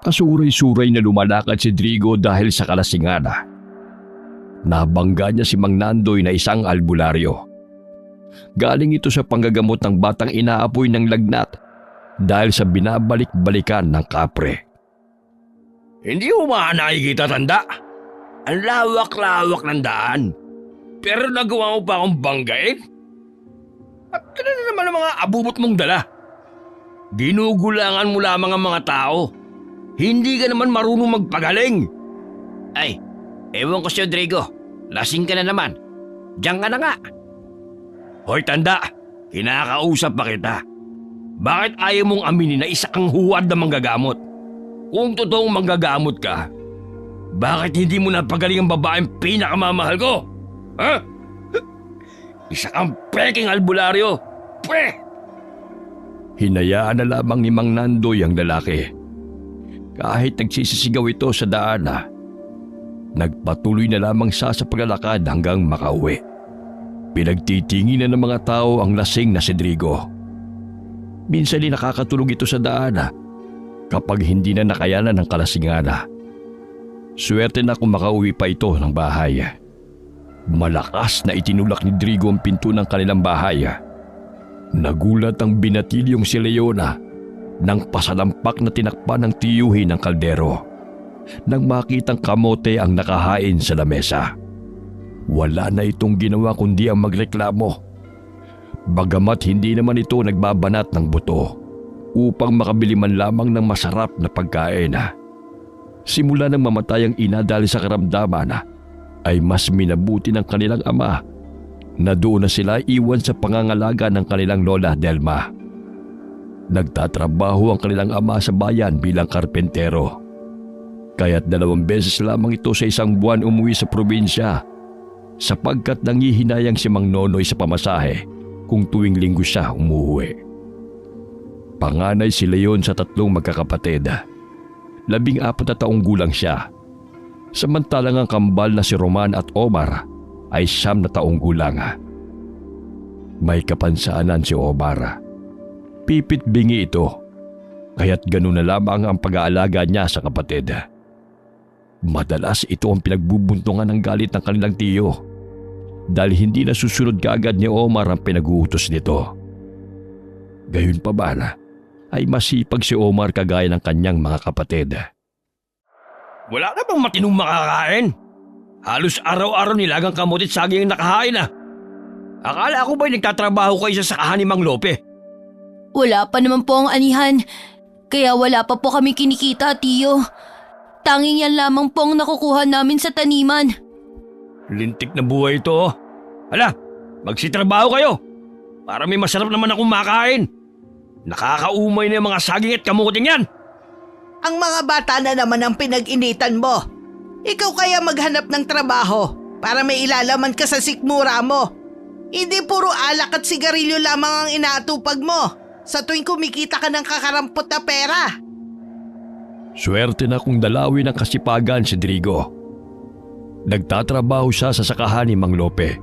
Kasuray-suray na lumalakad si Drigo dahil sa kalasingan. Nabangga niya si Mang Nandoy na isang albularyo. Galing ito sa panggagamot ng batang inaapoy ng lagnat dahil sa binabalik-balikan ng kapre. Hindi mo ba nakikita, tanda? Ang lawak-lawak ng daan. Pero nagawa mo pa akong banggain? At ano na naman ang mga abubot mong dala? Ginugulangan mo lamang ang mga tao. Hindi ka naman marunong magpagaling. Ay, ewan ko sa'yo, Drigo. Lasing ka na naman. Diyan ka na nga. Hoy, tanda. Kinakausap pa kita. Bakit ayaw mong aminin na isa kang huwad na manggagamot? Kung totoong manggagamot ka, bakit hindi mo napagaling ang babaeng pinakamamahal ko? Ha? Isa kang peking albularyo. Pwe! Hinayaan na lamang ni Mang Nandoy ang lalaki. Kahit nagsisisigaw ito sa daan, nagpatuloy na lamang siya sa paglalakad hanggang makauwi. Pinagtitingin na ng mga tao ang lasing na si Drigo. Minsan din nakakatulog ito sa daan kapag hindi na nakayanan ng kalasingan. Swerte na kung makauwi pa ito ng bahay. Malakas na itinulak ni Drigo ang pinto ng kanilang bahay. Nagulat ang binatilyong si Leona nang pasalampak na tinakpan ng tiyuhin ng kaldero nang makitang kamote ang nakahain sa lamesa. Wala na itong ginawa kundi ang magreklamo. Bagamat hindi naman ito nagbabanat ng buto upang makabili man lamang ng masarap na pagkain. Simula nang mamatay ang ina dahil sa karamdaman, ay mas minabuti ng kanilang ama na doon na sila iwan sa pangangalaga ng kanilang lola Delma. Nagtatrabaho ang kanilang ama sa bayan bilang karpentero. Kaya't 2 beses lamang ito sa isang buwan umuwi sa probinsya sapagkat nangihinayang si Mang Nonoy sa pamasahe kung tuwing linggo siya umuwi. Panganay si Leon sa 3 magkakapatid. 14 na taong gulang siya. Samantalang ang kambal na si Roman at Omar ay 9 na taong gulang. May kapansaanan si Omar. Pipit bingi ito, kaya't ganun na lamang ang pag-aalaga niya sa kapatid. Madalas ito ang pinagbubuntungan ng galit ng kanilang tiyo dahil hindi nasusunod kaagad ni Omar ang pinag-uutos nito. Gayon pa ba ay masipag si Omar kagaya ng kanyang mga kapatid. Wala na bang matinong makakain? Halos araw-araw nilagang kamote at saging ang nakahain . Akala ko ba'y nagtatrabaho kayo sa sakahan ni Mang Lope? Wala pa naman po ang anihan, kaya wala pa po kami kinikita, tiyo. Tanging yan lamang po ang nakukuha namin sa taniman. Lintik na buhay ito. Hala, magsitrabaho kayo para may masarap naman akong makain. Nakakaumay na yung mga saging at kamuting yan. Ang mga bata na naman ang pinag-initan mo. Ikaw kaya maghanap ng trabaho para may ilalaman ka sa sikmura mo. Hindi puro alak at sigarilyo lamang ang inaatupag mo sa tuwing kumikita ka ng kakarampot na pera. Swerte na kung dalawin ang kasipagan si Drigo. Nagtatrabaho siya sa sakahan ni Mang Lope.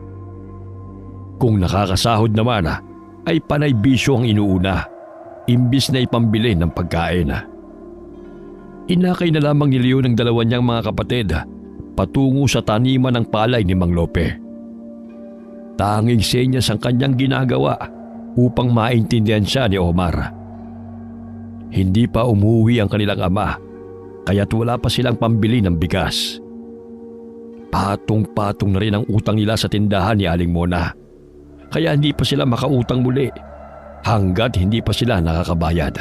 Kung nakakasahod naman ay panay bisyo ang inuuna, imbis na ipambili ng pagkain. Inakay na lamang ni Leon ng 2 niyang mga kapatid patungo sa taniman ng palay ni Mang Lope. Tanging senyas ang kanyang ginagawa upang maintindihan siya ni Omar. Hindi pa umuwi ang kanilang ama, kaya't wala pa silang pambili ng bigas. Patong-patong na rin ang utang nila sa tindahan ni Aling Mona, kaya hindi pa sila makautang muli hanggat hindi pa sila nakakabayad.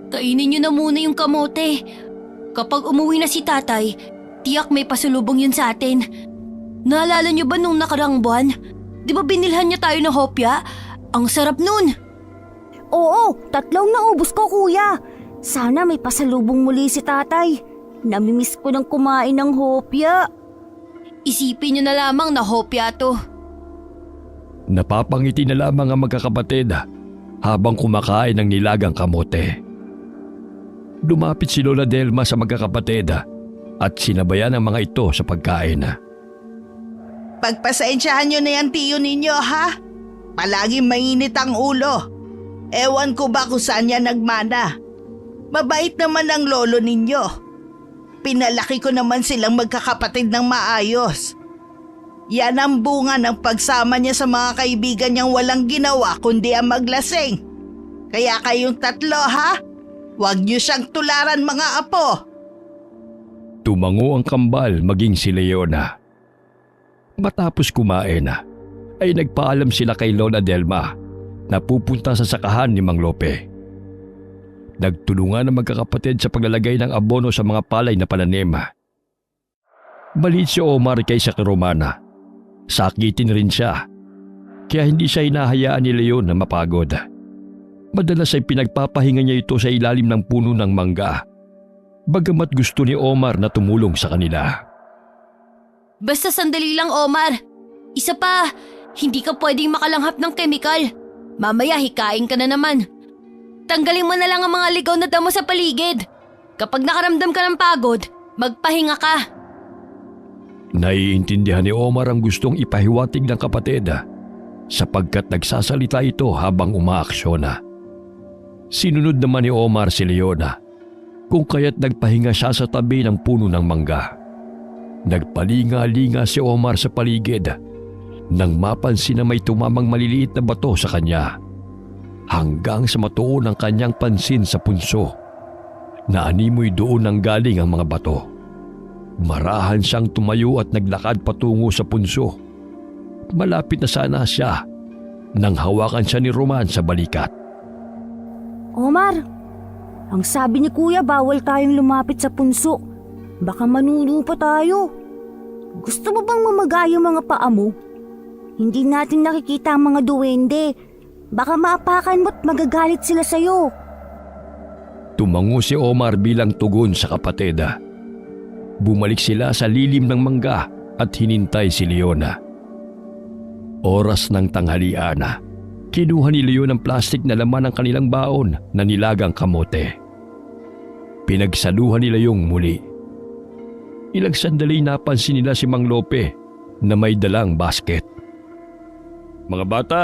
Kainin niyo na muna yung kamote. Kapag umuwi na si tatay, tiyak may pasulubong yun sa atin. Naalala niyo ba nung nakarang buwan? Di ba binilhan niya tayo ng hopya? Ang sarap nun! Oo, 3 naubos ko, kuya. Sana may pasalubong muli si tatay. Namimiss ko ng kumain ng hopya. Isipin niyo na lamang na hopya to. Napapangiti na lamang ang magkakapatid habang kumakain ng nilagang kamote. Lumapit si Lola Delma sa magkakapatid at sinabayan ang mga ito sa pagkain. Pagpasensyahan nyo na yan, tiyo ninyo, ha? Palaging mainit ang ulo. Ewan ko ba kung saan yan nagmana. Mabait naman ang lolo ninyo. Pinalaki ko naman silang magkakapatid ng maayos. Yan ang bunga ng pagsama niya sa mga kaibigan niyang walang ginawa kundi ang maglasing. Kaya kayong tatlo ha, huwag niyo siyang tularan mga apo. Tumango ang kambal maging si Leona. Matapos kumain ay nagpaalam sila kay Lola Delma na pupunta sa sakahan ni Mang Lope. Nagtulungan ang magkakapatid sa paglalagay ng abono sa mga palay na pananim. Maliit si Omar kaysa kay Romana. Sakitin rin siya, kaya hindi siya hinahayaan ni Leon na mapagod. Madalas ay pinagpapahinga niya ito sa ilalim ng puno ng mangga, bagamat gusto ni Omar na tumulong sa kanila. Basta sandali lang, Omar. Isa pa, hindi ka pwedeng makalanghap ng kemikal. Mamaya hikain ka na naman. Tanggalin mo na lang ang mga ligaw na damo sa paligid. Kapag nakaramdam ka ng pagod, magpahinga ka. Naiintindihan ni Omar ang gustong ipahiwatig ng kapatid sapagkat nagsasalita ito habang umaaksyon. Sinunod naman ni Omar si Leona kung kaya't nagpahinga siya sa tabi ng puno ng mangga. Nagpalinga-linga si Omar sa paligid nang mapansin na may tumamang maliliit na bato sa kanya, hanggang sa matuon ang kanyang pansin sa punso. Naanimoy doon nang galing ang mga bato. Marahan siyang tumayo at naglakad patungo sa punso. Malapit na sana siya nang hawakan siya ni Roman sa balikat. Omar, ang sabi ni Kuya bawal tayong lumapit sa punso. Baka manuno pa tayo. Gusto mo bang mamagay ang mga paa mo? Hindi natin nakikita ang mga duwende. Baka maapakan mo't magagalit sila sa'yo. Tumango si Omar bilang tugon sa kapatid. Bumalik sila sa lilim ng mangga at hinintay si Leona. Oras ng tanghalian, kinuha ni Leon ang plastik na laman ng kanilang baon na nilagang kamote. Pinagsaluhan nila yung muli. Ilang sandali napansin nila si Mang Lope na may dalang basket. Mga bata,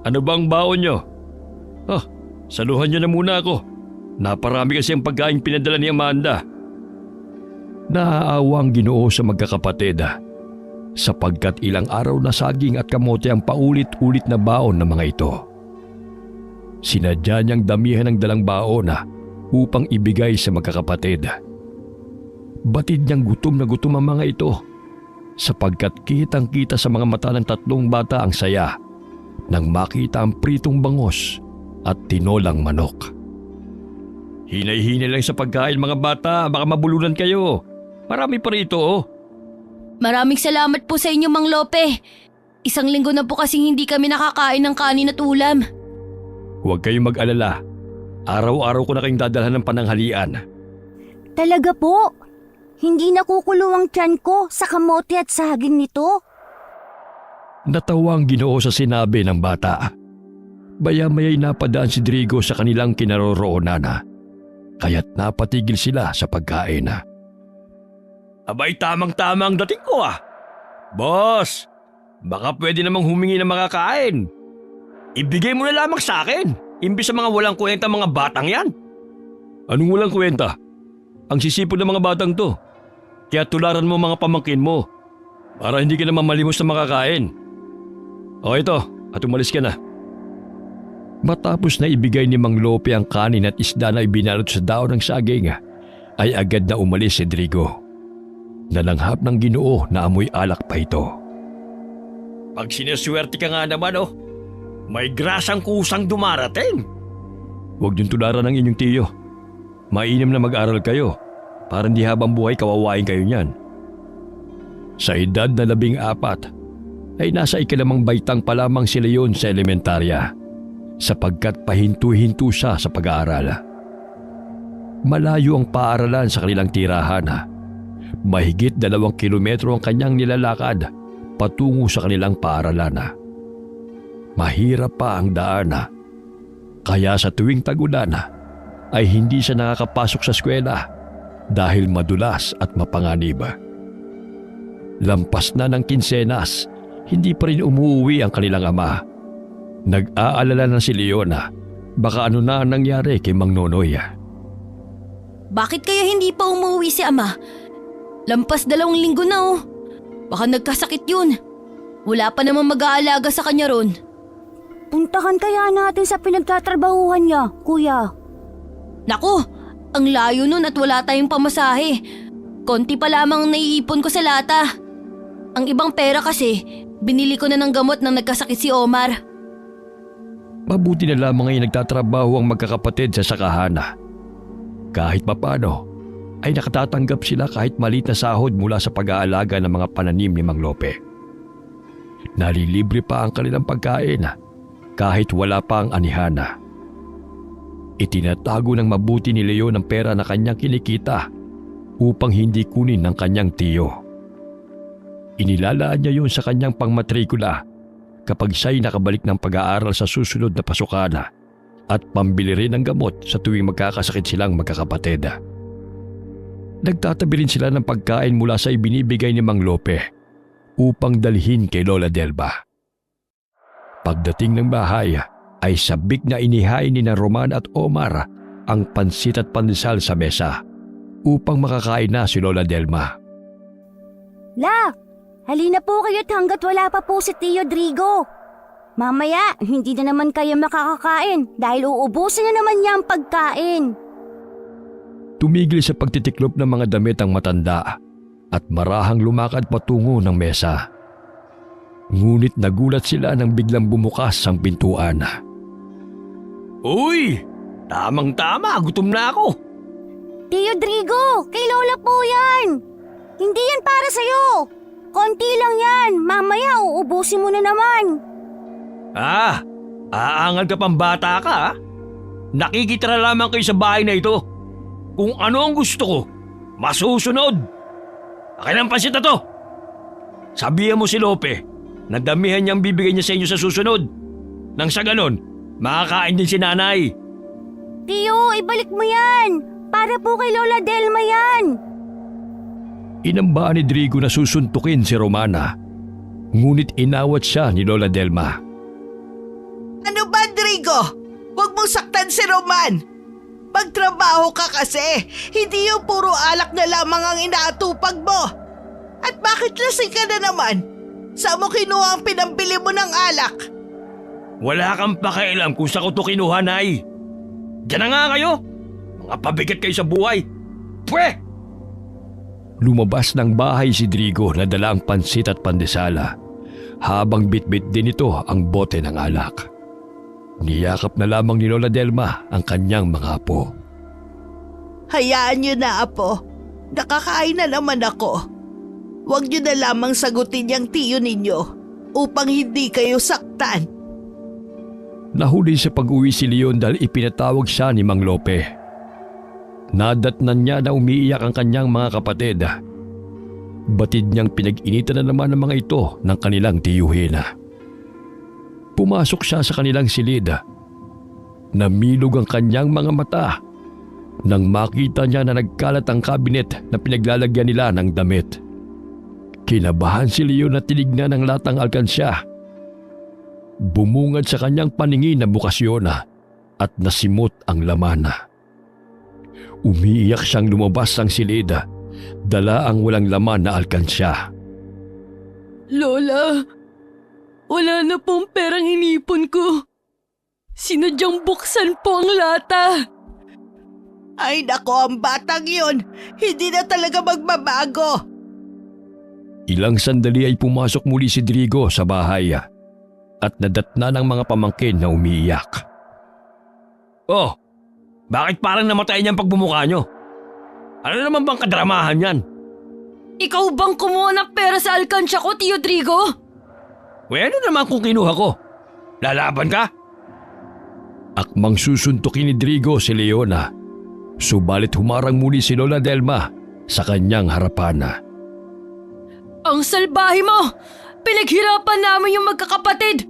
ano bang baon nyo? Saluhan nyo na muna ako. Naparami kasi ang pagkain pinadala ni Amanda. Naaawa ang Ginoo sa magkakapatid sapagkat ilang araw na saging at kamote ang paulit-ulit na baon ng mga ito. Sinadya niyang damihan ng dalang baon upang ibigay sa magkakapatid. Batid niyang gutom na gutom ang mga ito sapagkat kitang-kita sa mga mata ng tatlong bata ang saya nang makita ang pritong bangos at tinolang manok. Hinay-hinay lang sa pagkain mga bata, baka mabulunan kayo. Marami pa rito Maraming salamat po sa inyo, Mang Lope. Isang linggo na po kasing hindi kami nakakain ng kanin at ulam. Huwag kayong mag-alala. Araw-araw ko na kayong dadalhan ng pananghalian. Talaga po? Hindi nakukulo ang tiyan ko sa kamote at saging nito? Natawa ang Ginoo sa sinabi ng bata. Baya-maya'y napadaan si Drigo sa kanilang kinaroroonan, kaya't napatigil sila sa pagkain. Abay, tamang-tamang dating ko Boss, baka pwede namang humingi ng makakain. Ibigay mo na lamang sa akin, imbis sa mga walang kwenta mga batang yan. Anong walang kwenta? Ang sisipon ng mga batang to. Kaya tularan mo mga pamangkin mo para hindi ka na mamalimos na makakain. O ito, at umalis ka na. Matapos na ibigay ni Mang Lope ang kanin at isda na ibinalot sa daon ng saging, ay agad na umalis si Drigo. Nalanghap ng Ginoo na amoy alak pa ito. Pag sinaswerte ka nga naman may grasang kusang dumarating. Huwag niyong tularan ng inyong tiyo. Mainam na mag-aral kayo para hindi habang buhay kawawain kayo niyan. Sa edad na 14 ay nasa ikalimang baitang pa lamang si Leon sa elementarya sapagkat pahinto-hinto siya sa pag-aaral. Malayo ang paaralan sa kanilang tirahan. Mahigit 2 kilometro ang kanyang nilalakad patungo sa kanilang paaralan. Mahirap pa ang daan, kaya sa tuwing tag-ulan ay hindi siya nakakapasok sa eskwela dahil madulas at mapanganib. Lampas na ng kinsenas, hindi pa rin umuwi ang kanilang ama. Nag-aalala na si Leona, baka ano na ang nangyari kay Mang Nonoy. Bakit kaya hindi pa umuwi si ama? Lampas 2 linggo na oh. Baka nagkasakit yun. Wala pa namang mag-aalaga sa kanya ron. Puntahan kaya natin sa pinagtatrabahuhan niya, kuya. Naku, ang layo nun at wala tayong pamasahe. Konti pa lamang naiipon ko sa lata. Ang ibang pera kasi, binili ko na ng gamot nang nagkasakit si Omar. Mabuti na lamang ay nagtatrabaho ang magkakapatid sa sakahana. Kahit papano, ay nakatatanggap sila kahit maliit na sahod mula sa pag-aalaga ng mga pananim ni Mang Lope. Nalilibre pa ang kanilang pagkain kahit wala pa ang anihana. Itinatago ng mabuti ni Leo ng pera na kanyang kinikita upang hindi kunin ng kanyang tiyo. Inilalaan niya yun sa kanyang pangmatrikula kapag siya'y nakabalik ng pag-aaral sa susunod na pasukana at pambili rin ng gamot sa tuwing magkakasakit silang magkakapatid. Nagtatabi rin sila ng pagkain mula sa ibinibigay ni Mang Lope upang dalhin kay Lola Delma. Pagdating ng bahay ay sabik na inihain ni na Roman at Omar ang pansit at pandesal sa mesa upang makakain na si Lola Delma. La, halina po kayo't hanggat wala pa po si Tio Drigo. Mamaya, hindi na naman kayo makakakain dahil uubusin na naman niya ang pagkain. Tumigil sa pagtitiklop ng mga damit ang matanda at marahang lumakad patungo ng mesa. Ngunit nagulat sila nang biglang bumukas ang pintuan. Uy! Tamang-tama, gutom na ako. Tio Drigo, kay Lola po yan. Hindi yan para sa'yo. Konti lang yan, mamaya uubusin mo na naman. Aangal ka pang bata ka ha? Nakikitira lamang kayo sa bahay na ito. Kung ano ang gusto ko, masusunod. Akin ang pansit na to. Sabihan mo si Lope na damihan niyang bibigay niya sa inyo sa susunod. Nang sa ganon, makakain din si nanay. Tio, ibalik mo yan. Para po kay Lola Delma yan. Inambaan ni Drigo na susuntukin si Romana, ngunit inawat siya ni Lola Delma. Ano ba, Drigo? Huwag mong saktan si Roman. Magtrabaho ka kasi. Hindi yung puro alak na lamang ang inaatupag mo. At bakit lasing ka na naman? Saan mo kinuha ang pinambili mo ng alak? Wala kang pakialam kung saan ko to kinuha, Nay. Diyan na nga kayo. Mga pabigat kayo sa buhay. Pwe! Lumabas ng bahay si Drigo na dala ang pansit at pandesala, habang bitbit din ito ang bote ng alak. Niyakap na lamang ni Lola Delma ang kanyang mga apo. Hayaan niyo na, apo. Nakakain na naman ako. Huwag niyo na lamang sagutin yung tiyo ninyo upang hindi kayo saktan. Nahuli sa pag-uwi si Leon dahil ipinatawag siya ni Mang Lope. Nadatnan niya na umiiyak ang kanyang mga kapatid. Batid niyang pinag-initan na naman ng mga ito ng kanilang tiyuhin. Pumasok siya sa kanilang silid. Namilog ang kanyang mga mata nang makita niya na nagkalat ang kabinet na pinaglalagyan nila ng damit. Kinabahan si Leon na tinignan ang latang alkansya. Bumungad sa kanyang paningin na bukasyon at nasimot ang laman. Umiiyak siyang lumabas ng silid, dala ang walang laman na alkansya. Lola, wala na pong perang inipon ko. Sinadyang buksan po ang lata. Ay nako, ang batang yun. Hindi na talaga magbabago. Ilang sandali ay pumasok muli si Drigo sa bahay at nadatna ng mga pamangkin na umiiyak. Oh, bakit parang namatay niyang pagbumuka niyo? Ano naman bang kadramahan yan? Ikaw bang kumuha ng pera sa alkansya ko, Tio Drigo? Ano naman kung kinuha ko? Lalaban ka? Akmang susuntukin ni Drigo si Leona, subalit humarang muli si Lola Delma sa kanyang harapan. Ang salbahe mo! Pinaghirapan namin yung magkakapatid!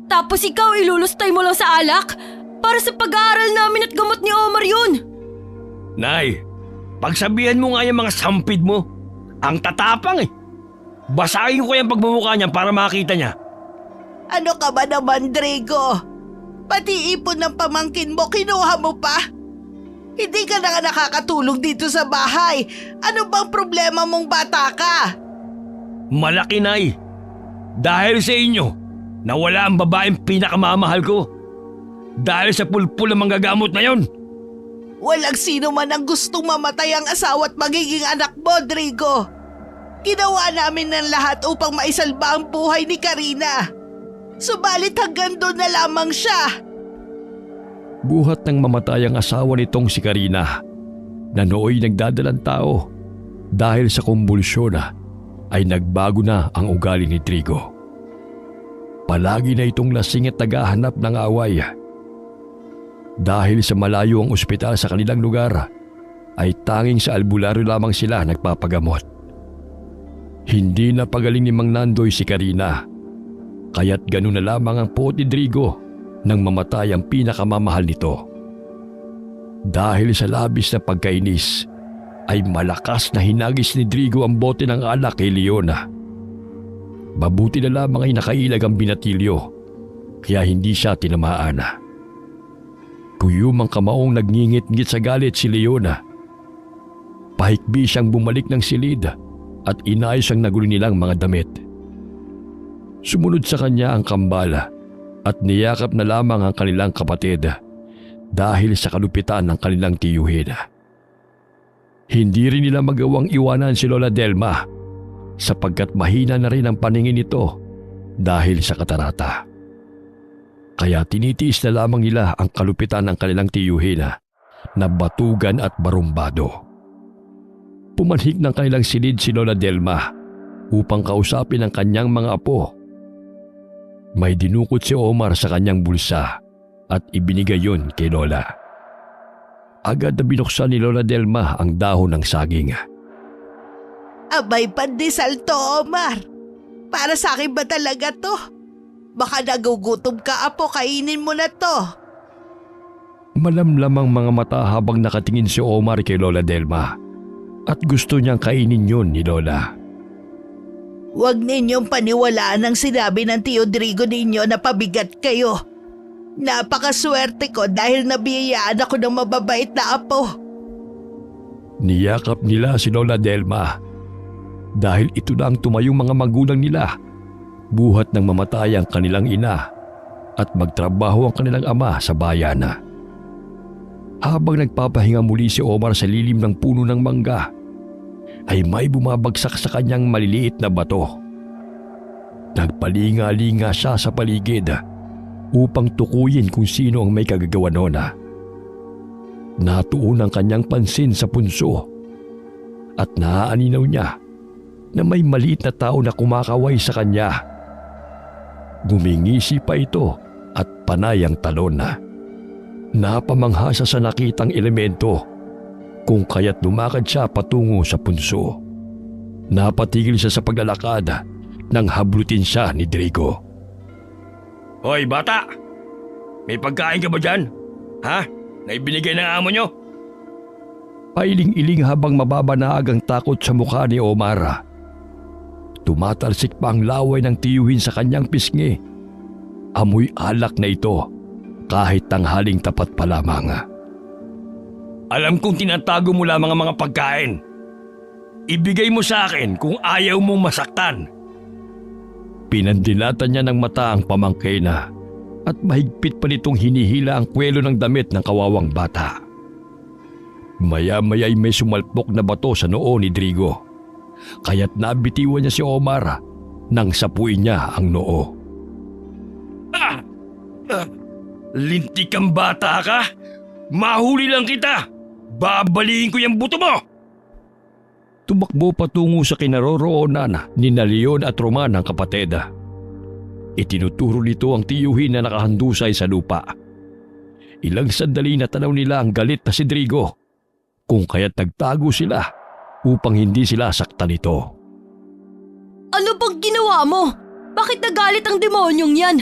Tapos ikaw ilulustay mo lang sa alak? Para sa pag-aaral namin at gamot ni Omar yun! Nay, pagsabihan mo nga yung mga sampid mo. Ang tatapang eh. Basahin ko yung pagmumukha niya para makita niya. Ano ka ba naman, Drigo? Pati ipon ng pamangkin mo, kinuha mo pa? Hindi ka na nga nakakatulog dito sa bahay. Ano bang problema mong bata ka? Malaki, Nay. Dahil sa inyo, nawala ang babaeng pinakamamahal ko. Dahil sa pulpul ng manggagamot na yon. Walang sino man ang gustong mamatay ang asawa at magiging anak mo, Drigo. Ginawa namin ng lahat upang maisalba ang buhay ni Karina. Subalit hanggang doon na lamang siya. Buhat ng mamatay ang asawa nitong si Karina na nooy nagdadalang tao dahil sa kumbulsyon ay nagbago na ang ugali ni Drigo. Palagi na itong lasing at naghahanap ng away. Dahil sa malayo ang ospital sa kanilang lugar, ay tanging sa albularyo lamang sila nagpapagamot. Hindi na pagaling ni Mang Nandoy si Karina, kaya't ganun na lamang ang puot ni Drigo nang mamatay ang pinakamamahal nito. Dahil sa labis na pagkainis, ay malakas na hinagis ni Drigo ang bote ng alak kay Leona. Mabuti na lamang ay nakailag ang binatilyo, kaya hindi siya tinamaan. Kuyumang kamaong nagngingit-ngit sa galit si Leona. Pahikbi siyang bumalik ng silid at inayos ang nagulo nilang mga damit. Sumunod sa kanya ang kambala at niyakap na lamang ang kanilang kapatid dahil sa kalupitan ng kanilang tiyuhin. Hindi rin nila magawang iwanan si Lola Delma sapagkat mahina na rin ang paningin nito dahil sa katarata. Kaya tinitiis na lamang nila ang kalupitan ng kanilang tiyuhin na batugan at barumbado. Pumanhik ng kanilang silid si Lola Delma upang kausapin ang kanyang mga apo. May dinukot si Omar sa kanyang bulsa at ibinigay yun kay Lola. Agad na binuksan ni Lola Delma ang dahon ng saging. Abay, pandesal to, Omar. Para sa akin ba talaga to? Baka nagugutom ka, apo, kainin mo na to. Malamlamang mga mata habang nakatingin si Omar kay Lola Delma at gusto niyang kainin yun ni Lola. Huwag ninyong paniwalaan ang sinabi ng Tio Drigo ninyo na pabigat kayo. Napakaswerte ko dahil nabiyayaan ako ng mababait na apo. Niyakap nila si Lola Delma dahil ito na ang tumayong mga magulang nila buhat ng mamatay ang kanilang ina at magtrabaho ang kanilang ama sa bayan. Habang nagpapahinga muli si Omar sa lilim ng puno ng mangga, ay may bumabagsak sa kanyang maliliit na bato. Nagpalinga-linga siya sa paligid upang tukuyin kung sino ang may kagagawa noon. Natuon ang kanyang pansin sa punso at naaaninaw niya na may maliit na tao na kumakaway sa kanya. Gumingisi pa ito at panay ang talon. Napamangha siya sa nakitang elemento kung kaya't lumakad siya patungo sa punso. Napatigil siya sa paglalakad nang hablutin siya ni Drigo. Hoy, bata! May pagkain ka ba dyan? Ha? Na ibinigay ng amo nyo? Pailing-iling habang mababanaag ang takot sa mukha ni Omar. Tumatalsik pa ang laway ng tiyuhin sa kanyang pisngi. Amoy alak na ito kahit tanghaling tapat pa lamang. Alam kong tinatago mo lamang ang mga pagkain. Ibigay mo sa akin kung ayaw mong masaktan. Pinandilatan niya ng mata ang pamangkin at mahigpit pa nitong hinihila ang kwelo ng damit ng kawawang bata. Maya-maya'y may sumalpok na bato sa noo ni Drigo. Kaya't nabitiwan niya si Omar nang sapuin niya ang noo. Lintik kang bata ka? Mahuli lang kita! Babalihin ko yung buto mo! Tumakbo patungo sa kinaroroonan ni Leon at Roman ang kapatid. Itinuturo nito ang tiyuhin na nakahandusay sa lupa. Ilang sandali na tanaw nila ang galit na si Drigo, kung kaya't nagtago sila upang hindi sila saktan nito. Ano bang ginawa mo? Bakit nagalit ang demonyong yan?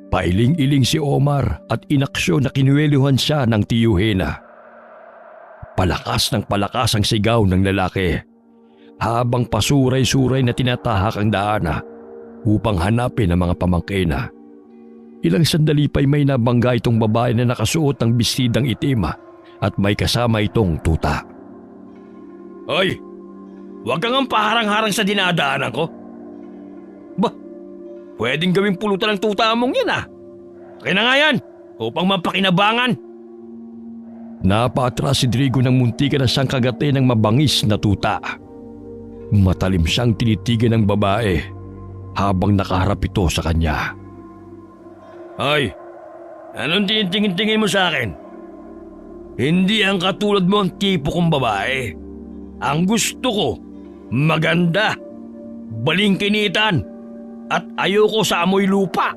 Pailing-iling si Omar at inaksyon na kinuwelihan siya ng tiyuhin. Palakas ng palakas ang sigaw ng lalaki habang pasuray-suray na tinatahak ang daan upang hanapin ang mga pamangkin. Ilang sandali pa'y may nabangga itong babae na nakasuot ng bestidang itim at may kasama itong tuta. Hoy! Huwag kang ang paharang-harang sa dinadaanan ko. Bah, pwedeng gawing pulutan ng tuta mong yan ah. Kaya na nga yan, upang mapakinabangan. Napaatras si Drigo ng muntikan na siyang kagate ng mabangis na tuta. Matalim siyang tinitigan ng babae habang nakaharap ito sa kanya. Hoy! Anong tinitingin-tingin mo sa akin? Hindi ang katulad mo ang tipo kong babae. Ang gusto ko, maganda, balingkinitan, at ayoko sa amoy lupa.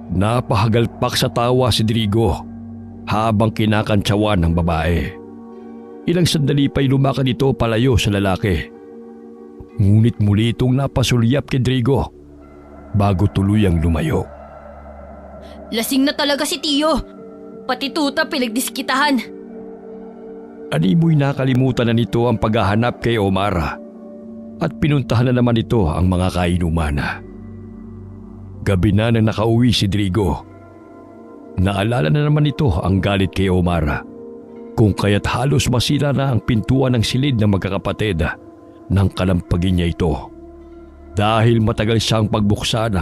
Napahagalpak sa tawa si Drigo habang kinakantsawan ng babae. Ilang sandali pa'y lumakad ito palayo sa lalaki. Ngunit muli itong napasulyap kay Drigo bago tuluyang lumayo. Lasing na talaga si Tio. Pati tuta pinagdiskitahan. Animoy nakalimutan na nito ang paghahanap kay Omar at pinuntahan na naman ito ang mga kainuman. Gabi na nang nakauwi si Drigo. Naalala na naman ito ang galit kay Omar kung kaya't halos masira na ang pintuan ng silid ng magkakapatid nang kalampagin niya ito. Dahil matagal siyang pagbuksan,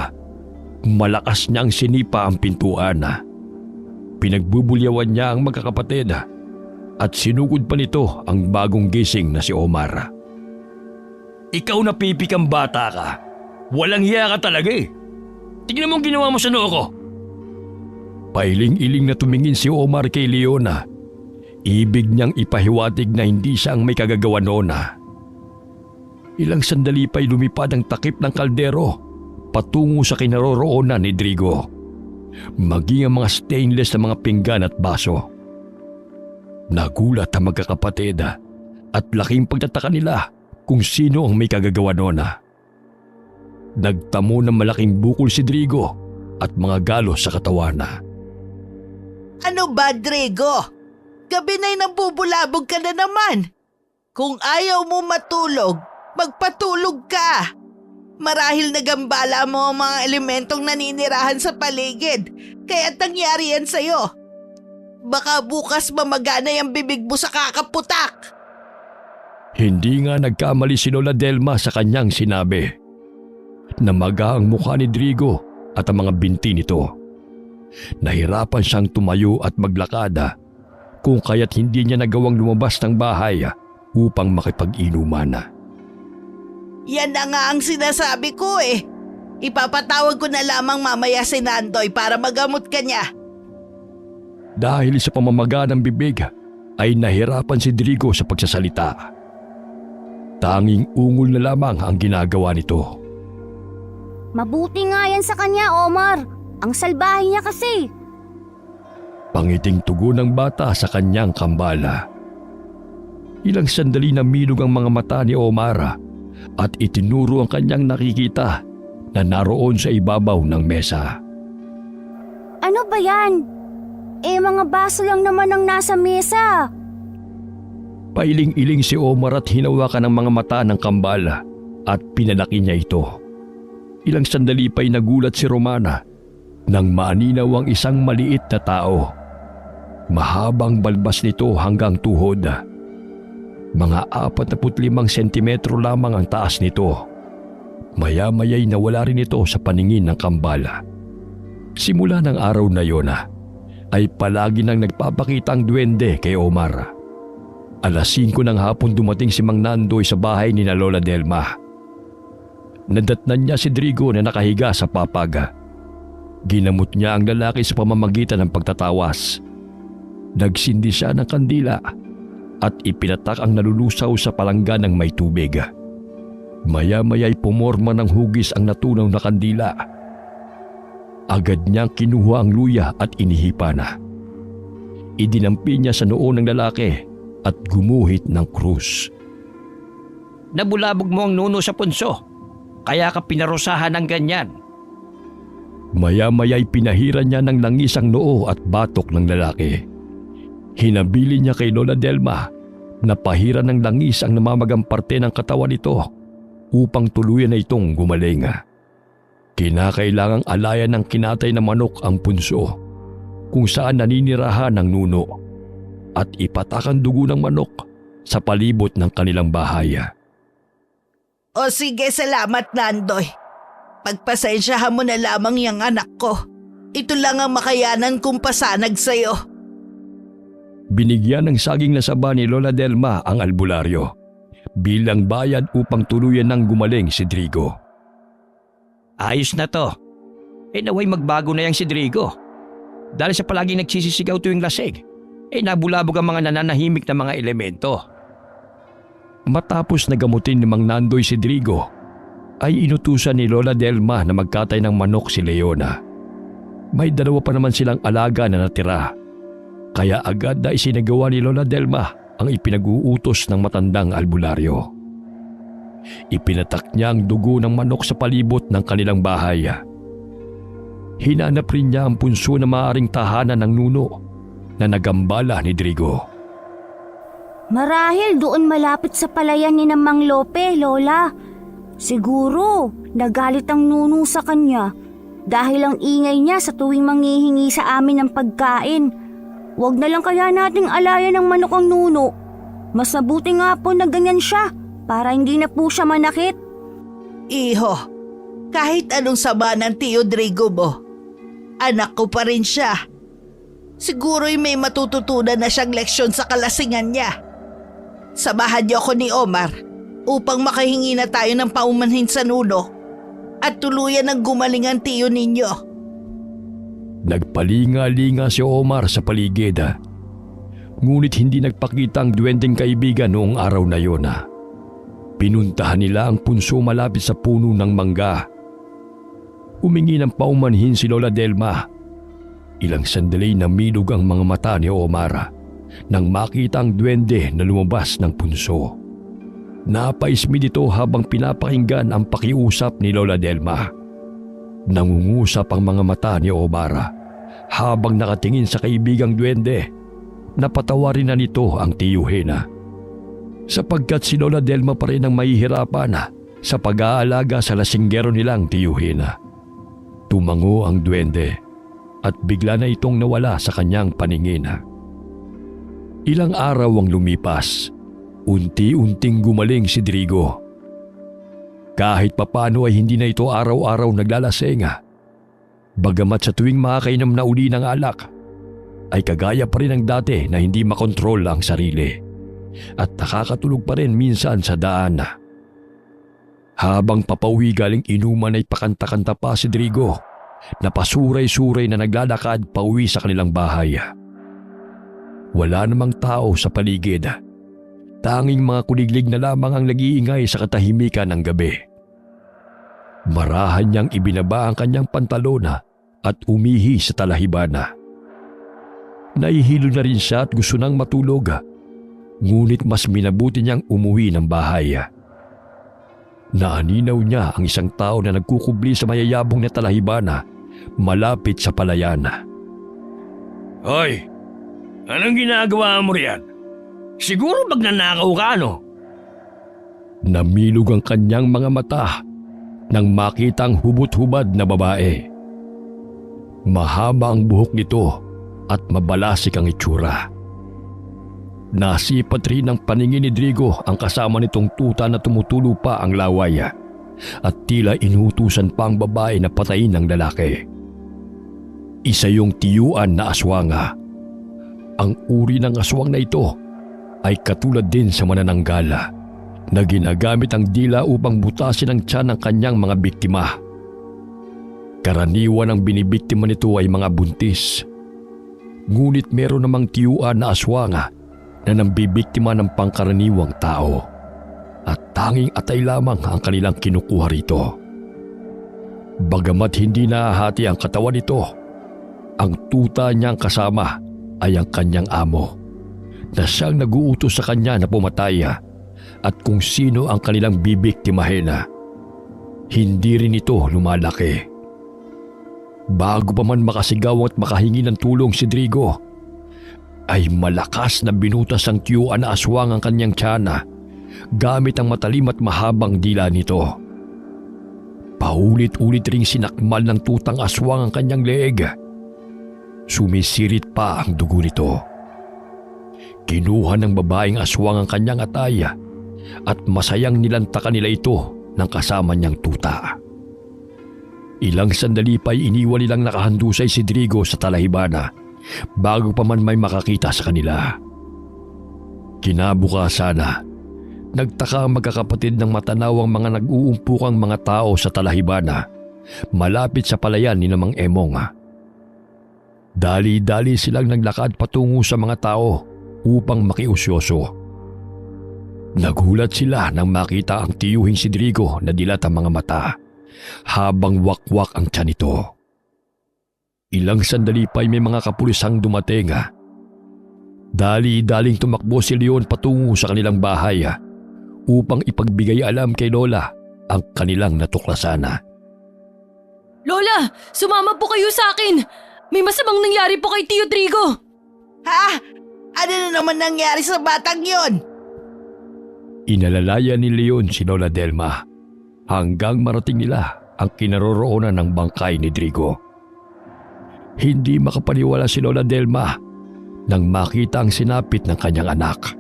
malakas niyang sinipa ang pintuan. Pinagbubulyawan niya ang magkakapatid at sinugod pa nito ang bagong gising na si Omar. Ikaw na pipikang bata ka. Walang hiya ka talaga eh. Tignan mo ang ginawa mo sa noo ko. Pailing-iling na tumingin si Omar kay Leona. Ibig niyang ipahiwatig na hindi siya ang may kagagawa noon. Ilang sandali pa'y lumipad ang takip ng kaldero patungo sa kinaroroonan ni Drigo, maging ang mga stainless na mga pinggan at baso. Nagulat ang magkakapatid at laking pagtataka nila kung sino ang may kagagawa noon. Nagtamo ng malaking bukol si Drigo at mga galos sa katawan. Ano ba, Drigo? Gabi na'y nambubulabog ka na naman. Kung ayaw mo matulog, magpatulog ka. Marahil nagambala mo ang mga elementong naninirahan sa paligid, kaya't nangyari yan sa'yo. Baka bukas mamagana yung bibig mo sa kakaputak. Hindi nga nagkamali si Lola Delma sa kanyang sinabi. Namaga ang mukha ni Drigo at ang mga binti nito. Nahirapan siyang tumayo at maglakad kung kaya't hindi niya nagawang lumabas ng bahay upang makipag-inuman. Yan na nga ang sinasabi ko eh. Ipapatawag ko na lamang mamaya si Nandoy para magamot ka niya. Dahil sa pamamaga ng bibig ay nahirapan si Drigo sa pagsasalita. Tanging ungol na lamang ang ginagawa nito. Mabuti nga yan sa kanya, Omar. Ang salbahe niya kasi. Pangiting tugon ng bata sa kanyang kambala. Ilang sandali na milog ang mga mata ni Omar at itinuro ang kanyang nakikita na naroon sa ibabaw ng mesa. Ano ba yan? Mga baso lang naman ang nasa mesa. Pailing-iling si Omar at hinawakan ang mga mata ng kambala at pinalaki niya ito. Ilang sandali pa'y nagulat si Romana nang maaninaw ang isang maliit na tao. Mahabang balbas nito hanggang tuhod. Mga 45 sentimetro lamang ang taas nito. Maya-maya'y nawala rin ito sa paningin ng kambala. Simula ng araw na yon ay palagi nang nagpapakita ang duwende kay Omar. Alas 5 ng hapon dumating si Mang Nandoy sa bahay ni na Lola Delma. Nadatnan niya si Drigo na nakahiga sa papag. Ginamot niya ang lalaki sa pamamagitan ng pagtatawas. Nagsindi siya ng kandila at ipinatak ang nalulusaw sa palanggan ng may tubig. Maya-maya'y pumorma ng hugis ang natunaw na kandila. Agad niyang kinuha ang luya at inihipa na. Idinampi niya sa noo ng lalaki at gumuhit ng krus. Nabulabog mo ang nuno sa punso, kaya ka pinarusahan ng ganyan. Maya-maya'y pinahiran niya ng langis ang noo at batok ng lalaki. Hinabili niya kay Lola Delma na pahiran ng langis ang namamagang parte ng katawan nito upang tuluyan na itong gumaling. Kinakailangang alayan ng kinatay na manok ang punso kung saan naninirahan ng nuno at ipatak ang dugo ng manok sa palibot ng kanilang bahay. O sige, salamat Nandoy. Pagpasensyahan mo na lamang yung anak ko. Ito lang ang makayanan kong pasanag sa'yo. Binigyan ng saging na saba ni Lola Delma ang albularyo bilang bayad upang tuluyan ng gumaling si Drigo. Ayos na to. Naway magbago na yang si Drigo. Dahil sa palaging nagsisisigaw tuwing lasing, nabulabog ang mga nananahimik na mga elemento. Matapos na gamutin ni Mang Nandoy si Drigo, ay inutusan ni Lola Delma na magkatay ng manok si Leona. May 2 pa naman silang alaga na natira, kaya agad na isinagawa ni Lola Delma ang ipinag-uutos ng matandang albularyo. Ipinatak niya ang dugo ng manok sa palibot ng kanilang bahay. Hinanap rin niya ang punso na maaaring tahanan ng nuno na nagambala ni Drigo. Marahil doon malapit sa palayan ni Mang Lope, Lola. Siguro nagalit ang nuno sa kanya dahil ang ingay niya sa tuwing manghihingi sa amin ng pagkain. Huwag na lang kaya nating alayan ng manok ang nuno. Mas mabuti nga po na ganyan siya para hindi na po siya manakit. Iho, kahit anong sama ng Tio Drigo mo, anak ko pa rin siya. Siguro'y may matututunan na siyang leksyon sa kalasingan niya. Samahan niyo ako ni Omar upang makahingi na tayo ng paumanhin sa nuno at tuluyan ng gumaling ang tiyo ninyo. Nagpalinga-linga si Omar sa paligid. Ngunit hindi nagpakita ang duwendeng kaibigan noong araw na yun. Pinuntahan nila ang punso malapit sa puno ng mangga. Humingi ng paumanhin si Lola Delma. Ilang sandali namilog ang mga mata ni Omar nang makita ang duwende na lumabas ng punso. Napaismi dito habang pinapakinggan ang pakiusap ni Lola Delma. Nangungusap ang mga mata ni Omar habang nakatingin sa kaibigang duwende. Napatawarin na nito ang tiyuhin sapagkat si Lola Delma pa rin ang mahihirapan sa pag-aalaga sa lasinggero nilang tiyuhin. Tumango ang duwende at bigla na itong nawala sa kanyang paningin. Ilang araw ang lumipas, unti-unting gumaling si Drigo. Kahit papano ay hindi na ito araw-araw naglalasing. Bagamat sa tuwing makakainom na uli ng alak, ay kagaya pa rin ng dati na hindi makontrol ang sarili at nakakatulog pa rin minsan sa daan. Habang papauwi galing inuman ay pakanta-kanta pa si Drigo na pasuray-suray na naglalakad pauwi sa kanilang bahay. Wala namang tao sa paligid. Tanging mga kuliglig na lamang ang nag-iingay sa katahimikan ng gabi. Marahan niyang ibinaba ang kanyang pantalona at umihi sa talahibana. Nahihilo na rin siya at gusto nang matulog. Ngunit mas minabuti niyang umuwi ng bahay. Naaninaw niya ang isang tao na nagkukubli sa mayayabong na talahibana malapit sa palayan. Hoy! Anong ginagawa mo riyan? Siguro magnanakaw ka, no? Namilog ang kanyang mga mata nang makita ang hubot-hubad na babae. Mahaba ang buhok nito at mabalasik ang itsura. Nasipat rin ng paningin ni Drigo ang kasama nitong tuta na tumutulo pa ang laway at tila inutusan pa ang babae na patayin ng lalaki. Isa yung tiyuan na aswanga. Ang uri ng aswang na ito ay katulad din sa manananggala na ginagamit ang dila upang butasin ang tiyan ng kanyang mga biktima. Karaniwan ang binibiktima nito ay mga buntis. Ngunit meron namang tiyuan na aswang na nambibiktima ng pangkaraniwang tao at tanging atay lamang ang kanilang kinukuha rito. Bagamat hindi nahahati ang katawan nito, ang tuta niyang kasama ay ang kanyang amo na siyang nag-uutos sa kanya na pumatay at kung sino ang kanilang bibiktimahin. Hindi rin ito lumalaki. Bago pa man makasigaw at makahingi ng tulong si Drigo, ay malakas na binutas ang tiyuan na aswang ang kanyang tiyana gamit ang matalim at mahabang dila nito. Paulit-ulit ring sinakmal ng tutang aswang ang kanyang leeg. Sumisirit pa ang dugo nito. Kinuha ng babaeng aswang ang kanyang atay at masayang nilantakan nila ito ng kasama niyang tuta. Ilang sandali pa'y iniwan nilang nakahandusay si Drigo sa talahibana bago pa man may makakita sa kanila. Kinabukasan nagtaka ang magkakapatid ng matanaw ang mga nag-uumpukang mga tao sa talahibana malapit sa palayan ni Mang Emong. Dali-dali silang naglakad patungo sa mga tao upang makiusyoso. Nagulat sila nang makita ang tiyuhing si Drigo na dilat ang mga mata habang wakwak ang tiyan nito. Ilang sandali pa'y may mga kapulisang dumating. Dali-daling tumakbo si Leon patungo sa kanilang bahay upang ipagbigay alam kay Lola ang kanilang natuklasan. Lola, sumama po kayo sa akin! May masamang nangyari po kay Tio Drigo! Ha? Ano na naman nangyari sa batang yon? Inalalayan ni Leon si Lola Delma hanggang marating nila ang kinaroroonan ng bangkay ni Drigo. Hindi makapaniwala si Lola Delma nang makita ang sinapit ng kanyang anak.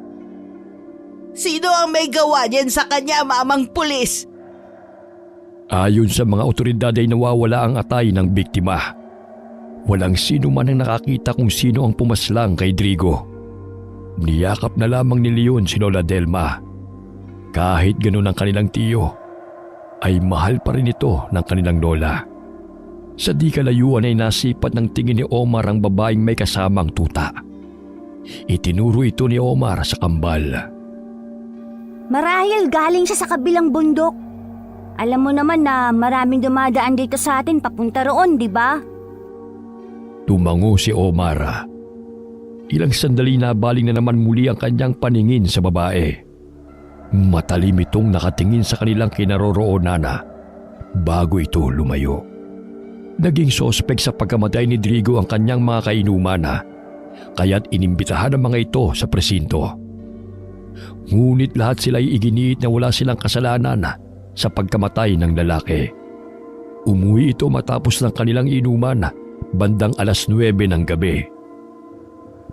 Sino ang may gawa niyan sa kanya, mamang pulis? Ayon sa mga otoridad ay nawawala ang atay ng biktima. Walang sino man ang nakakita kung sino ang pumaslang kay Drigo. Niyakap na lamang ni Leon si Lola Delma. Kahit ganun ang kanilang tiyo, ay mahal pa rin ito ng kanilang lola. Sa di kalayuan ay nasipat ng tingin ni Omar ang babaeng may kasamang tuta. Itinuro ito ni Omar sa kambal. Marahil galing siya sa kabilang bundok. Alam mo naman na maraming dumadaan dito sa atin papunta roon, di ba? Tumango si Omar. Ilang sandali na baling na naman muli ang kanyang paningin sa babae. Matalim itong nakatingin sa kanilang kinaroroonan bago ito lumayo. Naging sospek sa pagkamatay ni Drigo ang kanyang mga kainuman kaya't inimbitahan ang mga ito sa presinto. Ngunit lahat sila ay iginiit na wala silang kasalanan sa pagkamatay ng lalaki. Umuwi ito matapos ng kanilang inuman bandang 9:00 ng gabi.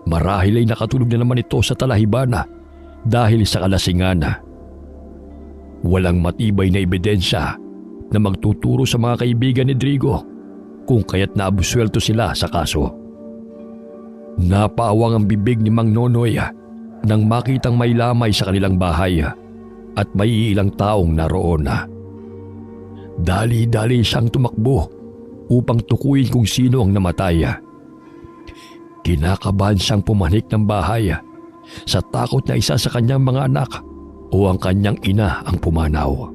Marahil ay nakatulog na naman ito sa talahibana dahil sa kalasingan. Walang matibay na ebidensya na magtuturo sa mga kaibigan ni Drigo kung kaya't naabuswelto sila sa kaso. Napaawang ang bibig ni Mang Nonoy nang makitang may lamay sa kanilang bahay at may ilang taong naroon. Dali-dali siyang tumakbo upang tukuyin kung sino ang namatay. Kinakabahan siyang pumanik ng bahay sa takot na isa sa kanyang mga anak o ang kanyang ina ang pumanaw.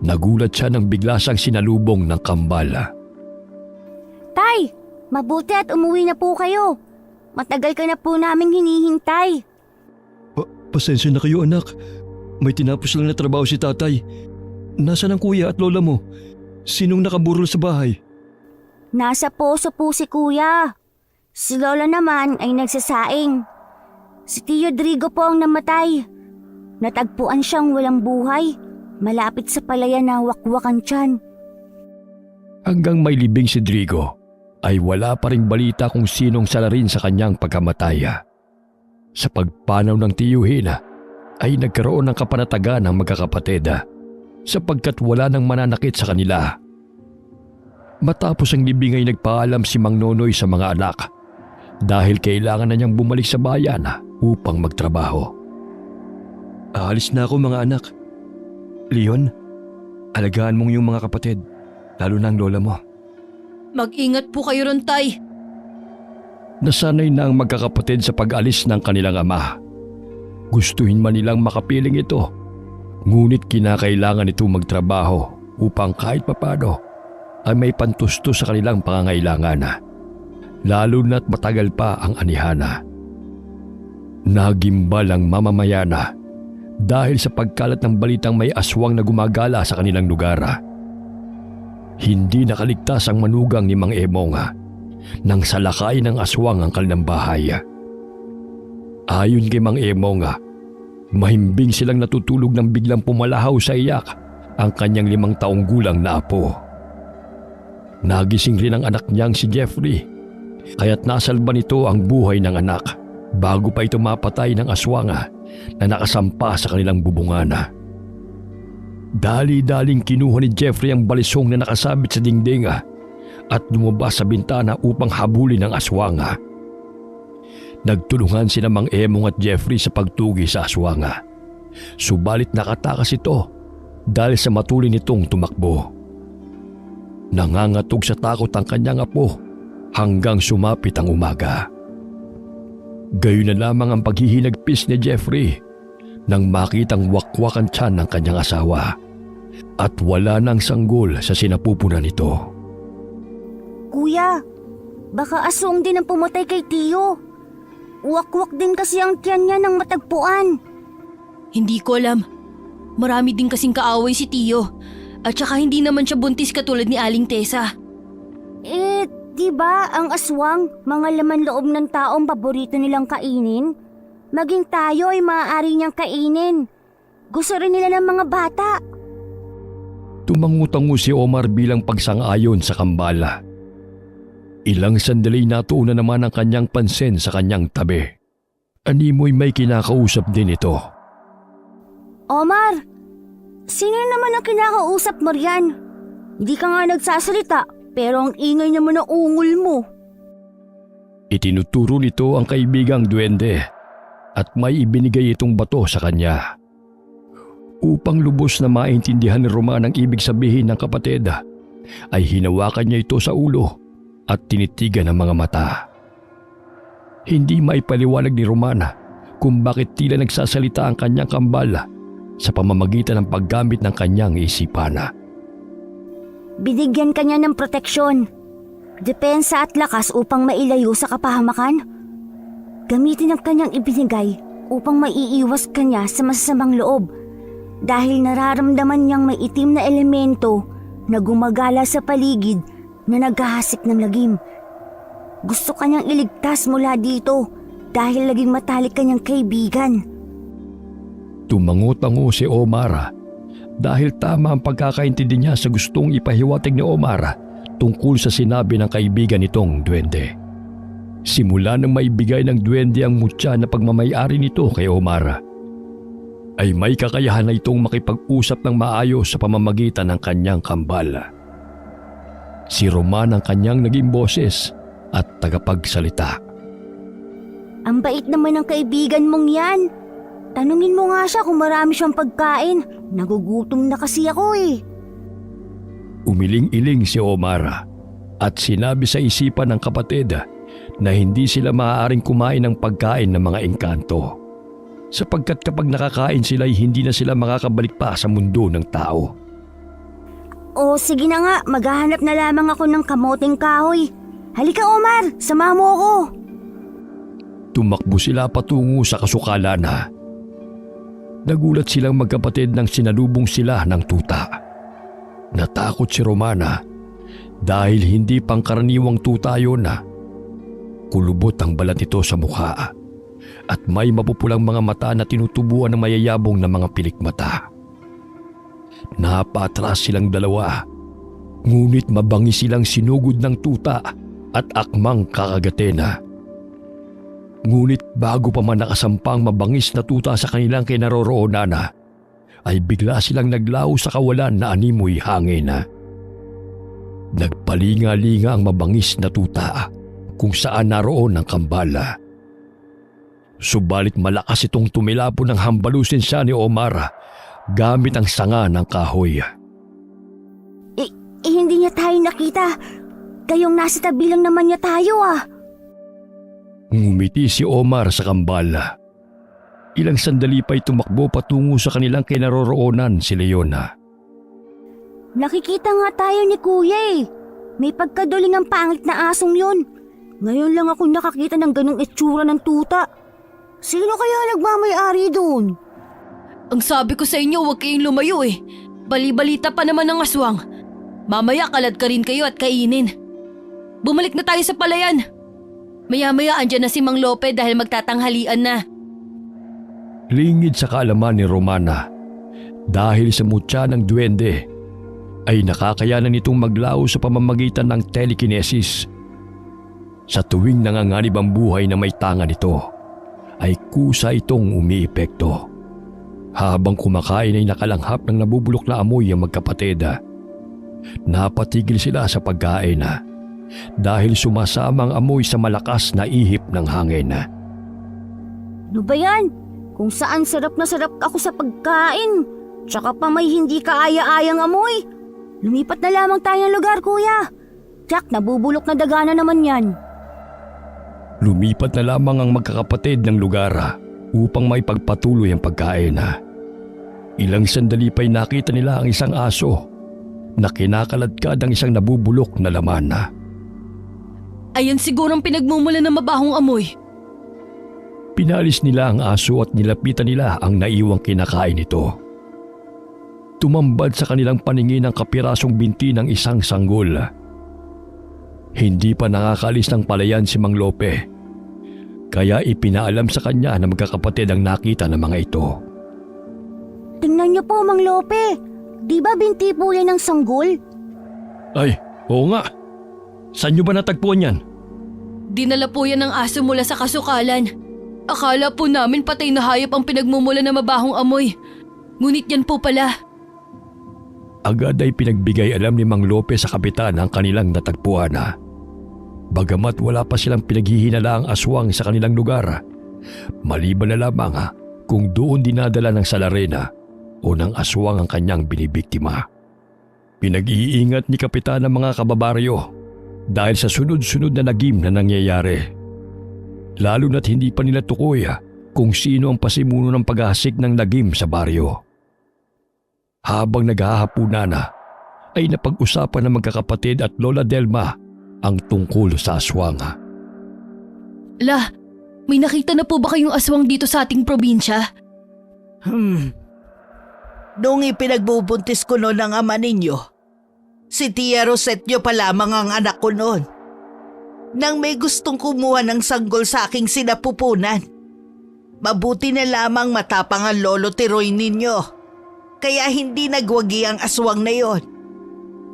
Nagulat siya nang bigla siyang sinalubong ng kambal. Tay, mabuti at umuwi na po kayo. Matagal ka na po naming hinihintay. Pasensya na kayo anak. May tinapos lang na trabaho si tatay. Nasaan ang kuya at lola mo? Sinong nakaburol sa bahay? Nasa poso po si kuya. Si lola naman ay nagsasaing. Si Tio Drigo po ang namatay. Natagpuan siyang walang buhay. Malapit sa palayan na wakwakan tiyan. Hanggang may libing si Drigo ay wala pa ring balita kung sinong salarin sa kanyang pagkamatay. Sa pagpanaw ng tiyuhin ay nagkaroon ng kapanatagan ng magkakapatid sapagkat wala nang mananakit sa kanila. Matapos ang libing ay nagpaalam si Mang Nonoy sa mga anak dahil kailangan na niyang bumalik sa bayan upang magtrabaho. Aalis na ako mga anak. Leon, alagaan mong yung mga kapatid, lalo na ang lola mo. Mag-ingat po kayo ron, Tay. Nasanay na ang magkakapatid sa pag-alis ng kanilang ama. Gustuhin man nilang makapiling ito, ngunit kinakailangan ito magtrabaho upang kahit papano ay may pantusto sa kanilang pangangailangan, lalo na't matagal pa ang anihana. Nagimbal ang mamamayana dahil sa pagkalat ng balitang may aswang na gumagala sa kanilang lugar. Hindi nakaligtas ang manugang ni Mang Emong nang salakay ng aswang ang kanilang bahay. Ayon kay Mang Emong, mahimbing silang natutulog nang biglang pumalahaw sa iyak ang kanyang 5 taong gulang na apo. Nagising rin ang anak niyang si Jeffrey, kaya't nasalba nito ang buhay ng anak bago pa ito mapatay ng aswanga na nakasampa sa kanilang bubungana. Dali-daling kinuha ni Jeffrey ang balisong na nakasabit sa dingding at lumabas sa bintana upang habulin ang aswanga. Nagtulungan sina Mang Emong at Jeffrey sa pagtugi sa aswanga. Subalit nakatakas ito dahil sa matulin nitong tumakbo. Nangangatog sa takot ang kanyang apo hanggang sumapit ang umaga. Gayon na lamang ang paghihinagpis ni Jeffrey nang makitang wakwak ang tiyan ng kanyang asawa at wala nang sanggol sa sinapupunan nito. Kuya, baka aswang din ang pumatay kay Tiyo. Wakwak din kasi ang tiyan niya ng matagpuan. Hindi ko alam. Marami din kasing kaaway si Tiyo. At saka hindi naman siya buntis katulad ni Aling Tessa. Diba ang aswang, mga laman loob ng taong paborito nilang kainin? Maging tayo ay maaari niyang kainin. Gusto rin nila ng mga bata. Tumangutango si Omar bilang pagsang-ayon sa kambala. Ilang sandali natuuna naman ang kanyang pansin sa kanyang tabi. Animoy may kinakausap din ito. Omar, sino naman ang kinakausap mo riyan? Hindi ka nga nagsasalita, pero ang ingay naman ng ungol mo. Itinuturo nito ang kaibigang duwende at may ibinigay itong bato sa kanya. Upang lubos na maintindihan ni Roman ang ibig sabihin ng kapatid, ay hinawakan niya ito sa ulo at tinitigan ang mga mata. Hindi maipaliwanag ni Roman kung bakit tila nagsasalita ang kanyang kambal sa pamamagitan ng paggamit ng kanyang isipan. Binigyan kanya ng proteksyon, depensa at lakas upang mailayo sa kapahamakan. Gamitin ang kanyang ibinigay upang maiiwas kanya sa masasamang loob dahil nararamdaman niyang may itim na elemento na gumagala sa paligid na naghahasik ng lagim. Gusto kanyang iligtas mula dito dahil laging matalik kanyang kaibigan. Tumango-tango si Omar dahil tama ang pagkakaintindi niya sa gustong ipahiwatig ni Omar tungkol sa sinabi ng kaibigan nitong duwende. Simula nang maibigay ng duwende ang mutya na pagmamayari nito kay Omar, ay may kakayahan na itong makipag-usap ng maayos sa pamamagitan ng kanyang kambal. Si Roman ang kanyang naging boses at tagapagsalita. Ang bait naman ng kaibigan mong yan. Tanungin mo nga siya kung marami siyang pagkain. Nagugutom na kasi ako eh. Umiling-iling si Omar at sinabi sa isipan ng kapatid na hindi sila maaaring kumain ng pagkain ng mga engkanto, sapagkat kapag nakakain sila ay hindi na sila makakabalik pa sa mundo ng tao. O sige na nga, maghahanap na lamang ako ng kamoting kahoy. Halika Omar, sama mo ako. Tumakbo sila patungo sa kasukalan. Nagulat silang magkapatid nang sinalubong sila ng tuta. Natakot si Romana dahil hindi pangkaraniwang tuta yun. Kulubot ang balat nito sa mukha at may mapupulang mga mata na tinutubuan ng mayayabong na mga pilikmata. Napatras silang dalawa, ngunit mabangi silang sinugod ng tuta at akmang kakagatin. Ngunit bago pa man nakasampang mabangis na tuta sa kanilang kinaroroonan, ay bigla silang naglaho sa kawalan na animoy hangin. Nagpalinga-linga ang mabangis na tuta kung saan naroon ang kambal. Subalit malakas itong tumilapo ng hambalusin siya ni Omar gamit ang sanga ng kahoy. Hindi niya tayo nakita. Kayong nasa tabi lang naman niya tayo ah. Ngumiti si Omar sa kambal. Ilang sandali pa'y tumakbo patungo sa kanilang kinaroroonan si Leona. Nakikita nga tayo ni Kuya eh. May pagkaduling ang pangit na asong yun. Ngayon lang ako nakakita ng ganong itsura ng tuta. Sino kaya nagmamayari doon? Ang sabi ko sa inyo, huwag kayong lumayo eh. Bali-balita pa naman ng aswang. Mamaya kalad ka rin kayo at kainin. Bumalik na tayo sa palayan. Maya-maya andyan na si Mang Lope dahil magtatanghalian na. Lingid sa kaalaman ni Romana, dahil sa mutya ng duwende, ay nakakayanan nitong maglaho sa pamamagitan ng telekinesis. Sa tuwing nanganganib ang buhay na may tanga nito, ay kusa itong umiepekto. Habang kumakain ay nakalanghap ng nabubulok na amoy ang magkapatid. Napatigil sila sa pagkain dahil sumasama ang amoy sa malakas na ihip ng hangin. Ano ba yan? Kung saan sarap na sarap ako sa pagkain, tsaka pa may hindi kaaya-ayang amoy. Lumipat na lamang tayo ng lugar, kuya. Tiyak, nabubulok na daga na naman yan. Lumipat na lamang ang magkakapatid ng lugar upang maipagpatuloy ang pagkain. Ilang sandali pa'y nakita nila ang isang aso na kinakaladkad ang isang nabubulok na laman. Ayan siguro ang pinagmumula ng mabahong amoy. Pinalis nila ang aso at nilapitan nila ang naiwang kinakain nito. Tumambad sa kanilang paningin ang kapirasong binti ng isang sanggol. Hindi pa nakakalis ng palayan si Mang Lope, kaya ipinaalam sa kanya na magkakapatid ang nakita ng mga ito. Tingnan niyo po, Mang Lope. Di ba binti po yan ng sanggol? Ay, oo nga. Saan niyo ba natagpuan yan? Dinala po yan ng aso mula sa kasukalan. Akala po namin patay na hayop ang pinagmumula ng mabahong amoy. Ngunit yan po pala. Agad ay pinagbigay alam ni Mang Lope sa kapitan ang kanilang natagpuan. Bagamat wala pa silang pinaghihinalaang aswang sa kanilang lugar, maliban na lamang kung doon dinadala ng salarena o ng aswang ang kanyang binibiktima. Pinag-iingat ni kapitan ang mga kababaryo dahil sa sunod-sunod na nagim na nangyayari. Lalo na't hindi pa nila tukoy kung sino ang pasimuno ng paghahasik ng lagim sa baryo. Habang naghahapunan ay napag-usapan ng magkakapatid at Lola Delma ang tungkol sa aswang. La, may nakita na po ba kayong aswang dito sa ating probinsya? Noong ipinagbubuntis ko noon ang ama ninyo, si Tia Rosetyo pa lamang ang anak ko noon. Nang may gustong kumuha ng sanggol sa aking sinapupunan, mabuti na lamang matapang ang lolo Tiroy ninyo. Kaya hindi nagwagi ang aswang na yon.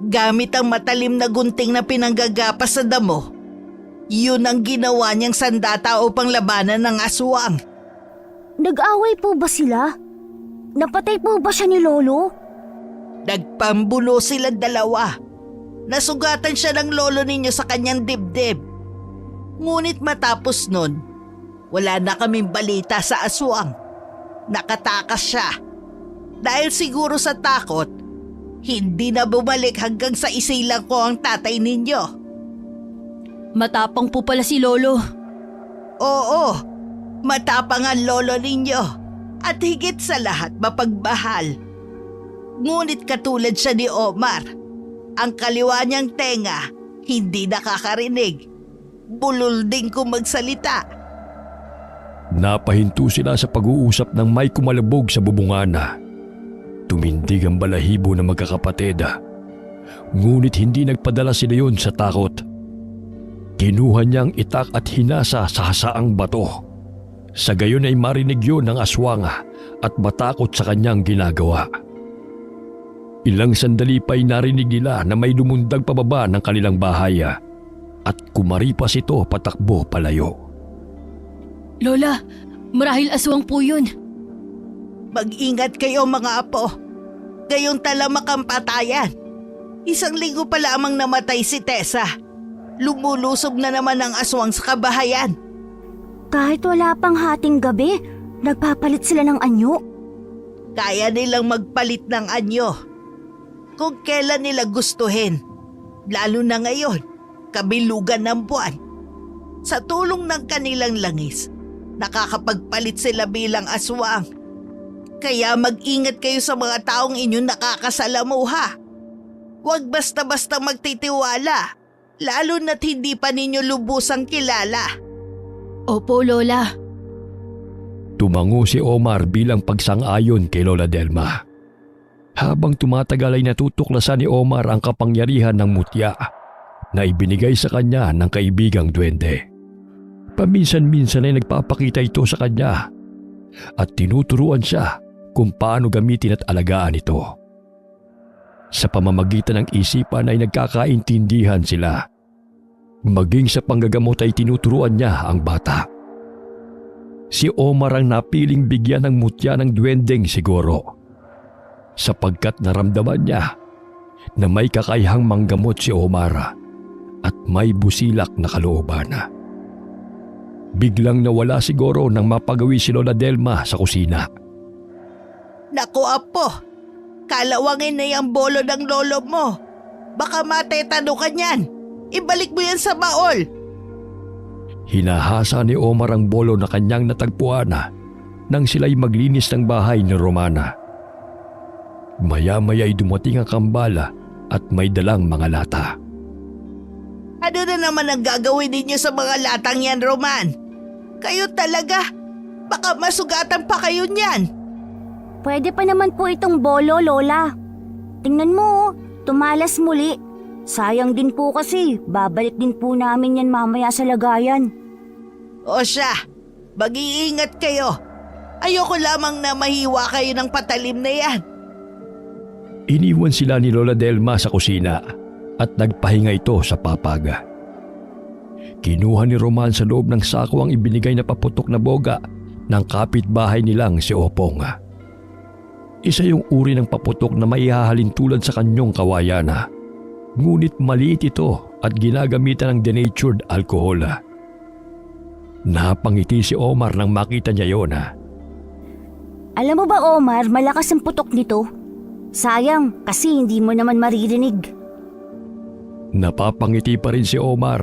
Gamit ang matalim na gunting na pinanggagapas sa damo, yun ang ginawa niyang sandata upang labanan ng aswang. Nag-away po ba sila? Napatay po ba siya ni Lolo? Nagpambulo silang dalawa. Nasugatan siya ng lolo ninyo sa kanyang dibdib. Ngunit matapos nun, wala na kaming balita sa aswang. Nakatakas siya. Dahil siguro sa takot, hindi na bumalik hanggang sa isilang ko ang tatay ninyo. Matapang po pala si Lolo. Oo, matapang ang lolo ninyo at higit sa lahat mapagmahal. Ngunit katulad siya ni Omar, ang kaliwa niyang tenga hindi nakakarinig. Bulol din kung magsalita. Napahinto sila sa pag-uusap ng may kumalabog sa bubungan. Tumindig ang balahibo ng magkakapatid. Ngunit hindi nagpadala sila yon sa takot. Kinuha niyang itak at hinasa sa hasaang bato. Sa gayon ay marinig yun ng aswang at matakot sa kanyang ginagawa. Ilang sandali pa'y narinig nila na may lumundag pababa ng kanilang bahay at kumaripas ito patakbo palayo. Lola, marahil aswang po yun. Mag-ingat kayo mga apo. Gayong talamak ang patayan. 1 linggo pa lamang namatay si Tessa. Lumulusob na naman ang aswang sa kabahayan. Kahit wala pang hating gabi, nagpapalit sila ng anyo. Kaya nilang magpalit ng anyo. Kung kailan nila gustuhin. Lalo na ngayon, kabilugan ng buwan. Sa tulong ng kanilang langis, nakakapagpalit sila bilang aswang. Kaya mag-ingat kayo sa mga taong inyong nakakasalamuha. Huwag basta-basta magtitiwala, lalo na't hindi pa ninyo lubusang kilala. Opo, Lola. Tumango si Omar bilang pagsang-ayon kay Lola Delma. Habang tumatagal ay natutuklasan ni Omar ang kapangyarihan ng mutya na ibinigay sa kanya ng kaibigang duwende. Paminsan-minsan ay nagpapakita ito sa kanya at tinuturuan siya kung paano gamitin at alagaan ito. Sa pamamagitan ng isipan ay nagkakaintindihan sila. Maging sa panggagamot ay tinuturuan niya ang bata. si Omar ang napiling bigyan ng mutya ng duwendeng siguro. Sapagkat naramdaman niya na may kakayahang manggamot si Omar at may busilak na kalooban. Biglang nawala siguro nang mapagawi si Lola Delma sa kusina. Naku apo, kalawangin na yung bolo ng lolo mo. Baka matetano ka niyan. Ibalik mo yan sa baol. Hinahasa ni Omar ang bolo na kanyang natagpuan nang sila'y maglinis ng bahay ni Romana. Maya-maya'y dumating ang kambala at may dalang mga lata. Ano na naman ang gagawin ninyo sa mga latang yan, Roman? Kayo talaga, baka masugatan pa kayo niyan. Pwede pa naman po itong bolo, Lola. Tingnan mo, tumalas muli. Sayang din po kasi, babalik din po namin yan mamaya sa lagayan. O siya, mag-iingat kayo. Ayoko lamang na mahiwa kayo ng patalim na yan. Iniwan sila ni Lola Delma sa kusina at nagpahinga ito sa papaga. Kinuha ni Roman sa loob ng sako ang ibinigay na paputok na boga ng kapitbahay nilang si Opong. Isa yung uri ng paputok na maihahalin tulad sa kanyong kawayan. Ngunit maliit ito at ginagamitan ng denatured alcohol. Napangiti si Omar nang makita niya yon. Alam mo ba, Omar, malakas ang putok nito? Sayang, kasi hindi mo naman maririnig. Napapangiti pa rin si Omar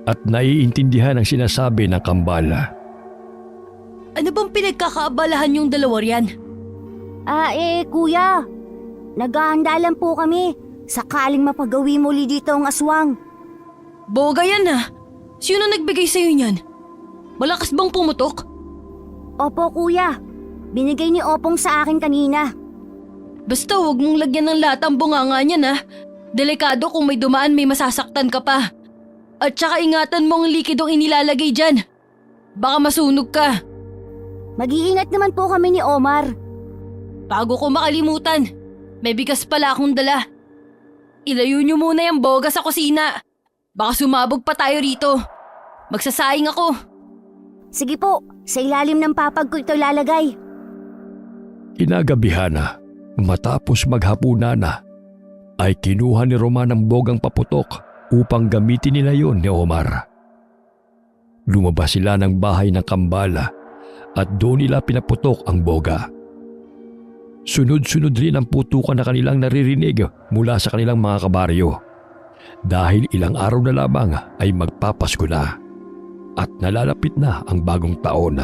at naiintindihan ang sinasabi ng kambala. Ano bang pinagkakaabalahan yung dalawa riyan? Kuya, naghahanda lang po kami. Sakaling mapagawi muli dito ang aswang. Boga yan ah. Sino nagbigay sa'yo niyan? Malakas bang pumutok? Opo, kuya. Binigay ni Opong sa akin kanina. Basta huwag mong lagyan ng latang bunganga niyan ah. Delikado kung may dumaan may masasaktan ka pa. At saka ingatan mo ang likidong inilalagay dyan. Baka masunog ka. Mag-iingat naman po kami ni Omar. Bago ko makalimutan, may bigas pala akong dala. Ilayo niyo muna yung boga sa kusina. Baka sumabog pa tayo rito. Magsasaing ako. Sige po, sa ilalim ng papag ko ito lalagay. Kinagabihan matapos maghapunan ay kinuha ni Roman ang bogang paputok upang gamitin nila yon ni Omar. Lumabas sila ng bahay ng kambala at doon nila pinaputok ang boga. Sunod-sunod rin ang putukan na kanilang naririnig mula sa kanilang mga kabaryo dahil ilang araw na lamang ay magpapasko na at nalalapit na ang bagong taon.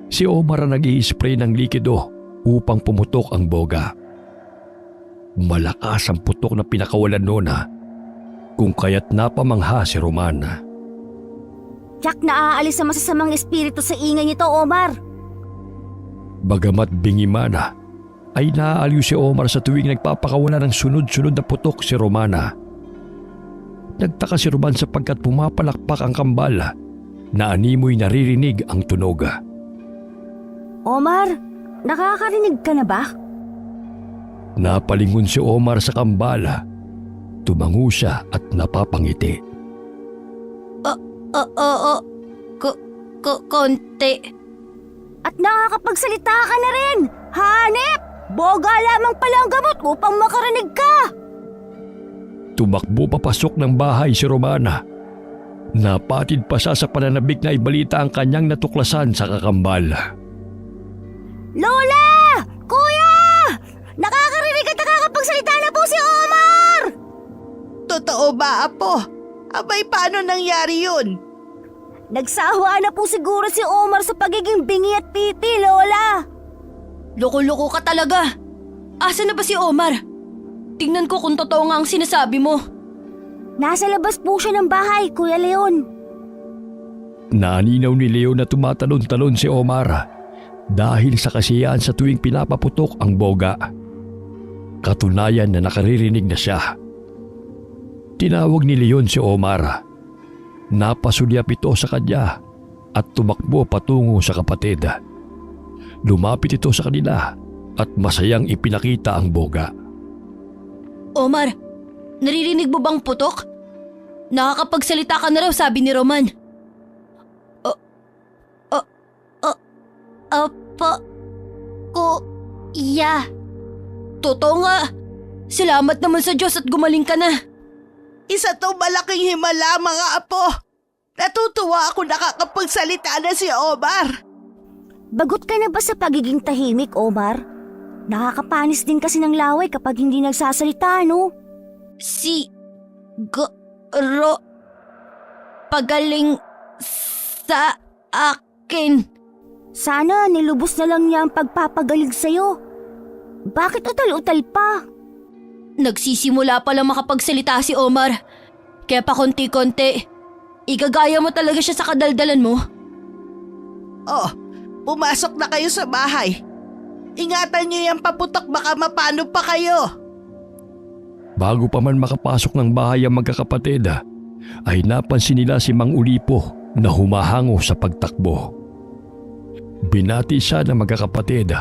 Si Omar ang nag-i-spray ng likido upang pumutok ang boga. Malakas ang putok na pinakawalan noon kung kaya't napamangha si Roman. Tiyak na aalis ang masasamang espiritu sa ingay nito, Omar. Bagamat bingiman ay naaaliw si Omar sa tuwing nagpapakawala ng sunod-sunod na putok si Romana. Nagtaka si Roman sapagkat pumapalakpak ang kambal na animoy naririnig ang tunog. Omar, nakakarinig ka na ba? Napalingon si Omar sa kambal. Tumango siya at napapangiti. Konti. At nakakapagsalita ka na rin! Hanep! Boga lamang pala ang gamot upang makarinig ka! Tumakbo papasok ng bahay si Romana. Napatid pa siya sa pananabik na ibalita ang kanyang natuklasan sa kakambal. Lola! Kuya! Nakakarinig at nakakapagsalita na po si Omar! Totoo ba, Apo? Abay, paano nangyari yun? Nagsawa na po siguro si Omar sa pagiging bingi at pipi, Lola! Loko-loko ka talaga. Asa na ba si Omar? Tingnan ko kung totoo nga ang sinasabi mo. Nasa labas po siya ng bahay, Kuya Leon. Naninaw ni Leo na tumatalon-talon si Omar dahil sa kasiyahan sa tuwing pinapaputok ang boga. Katunayan na nakaririnig na siya. Tinawag ni Leon si Omar. Napasulyap ito sa kanya at tumakbo patungo sa kapatid. Lumapit ito sa kanila at masayang ipinakita ang boga. Omar, naririnig mo bang putok? Opo, kuya. Totoo nga. Salamat naman sa Diyos at gumaling ka na. Isa to malaking himala, mga apo. Natutuwa ako nakakapagsalita na si Omar. Bagot ka na ba sa pagiging tahimik, Omar? Nakakapanis din kasi ng laway kapag hindi nagsasalita, no? Si Goro pagaling sa akin. Sana nilubos na lang niya ang pagpapagaling sa'yo. Bakit utal-utal pa? Nagsisimula pa lang makapagsalita si Omar. Kaya pa konti-konti, igagaya mo talaga siya sa kadaldalan mo. Oh, pumasok na kayo sa bahay. Ingatan niyo yung paputok, baka mapano pa kayo. Bago pa man makapasok ng bahay ang magkakapatid, ay napansin nila si Mang Ulipo na humahango sa pagtakbo. Binati siya ng magkakapatid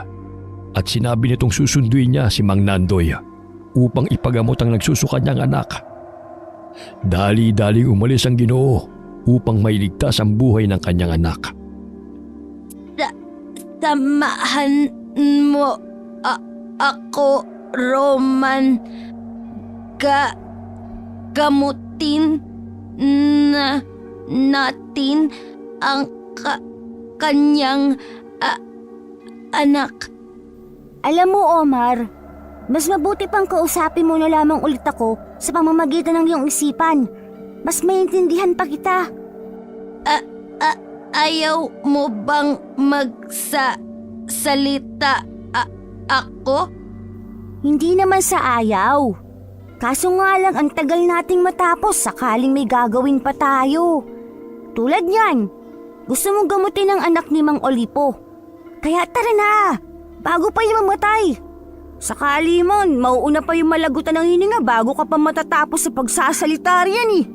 at sinabi nitong susunduin niya si Mang Nandoy upang ipagamot ang nagsusuka niyang anak. Dali-dali umalis ang Ginoo upang mailigtas ang buhay ng kanyang anak. Samahan mo ako, Roman. Gamutin na natin ang kanyang anak. Alam mo, Omar, mas mabuti pang kausapin mo na lamang ulit ako sa pamamagitan ng iyong isipan. Mas maintindihan pa kita. Ayaw mo bang magsalita ako? Hindi naman sa ayaw. Kaso nga lang ang tagal nating matapos sakaling may gagawin pa tayo. Tulad niyan, gusto mong gamutin ang anak ni Mang Olipo. Kaya tara na, bago pa yung mamatay. Sakali mon, mauuna pa yung malagutan ng hininga bago ka pa matatapos sa pagsasalita riyan eh.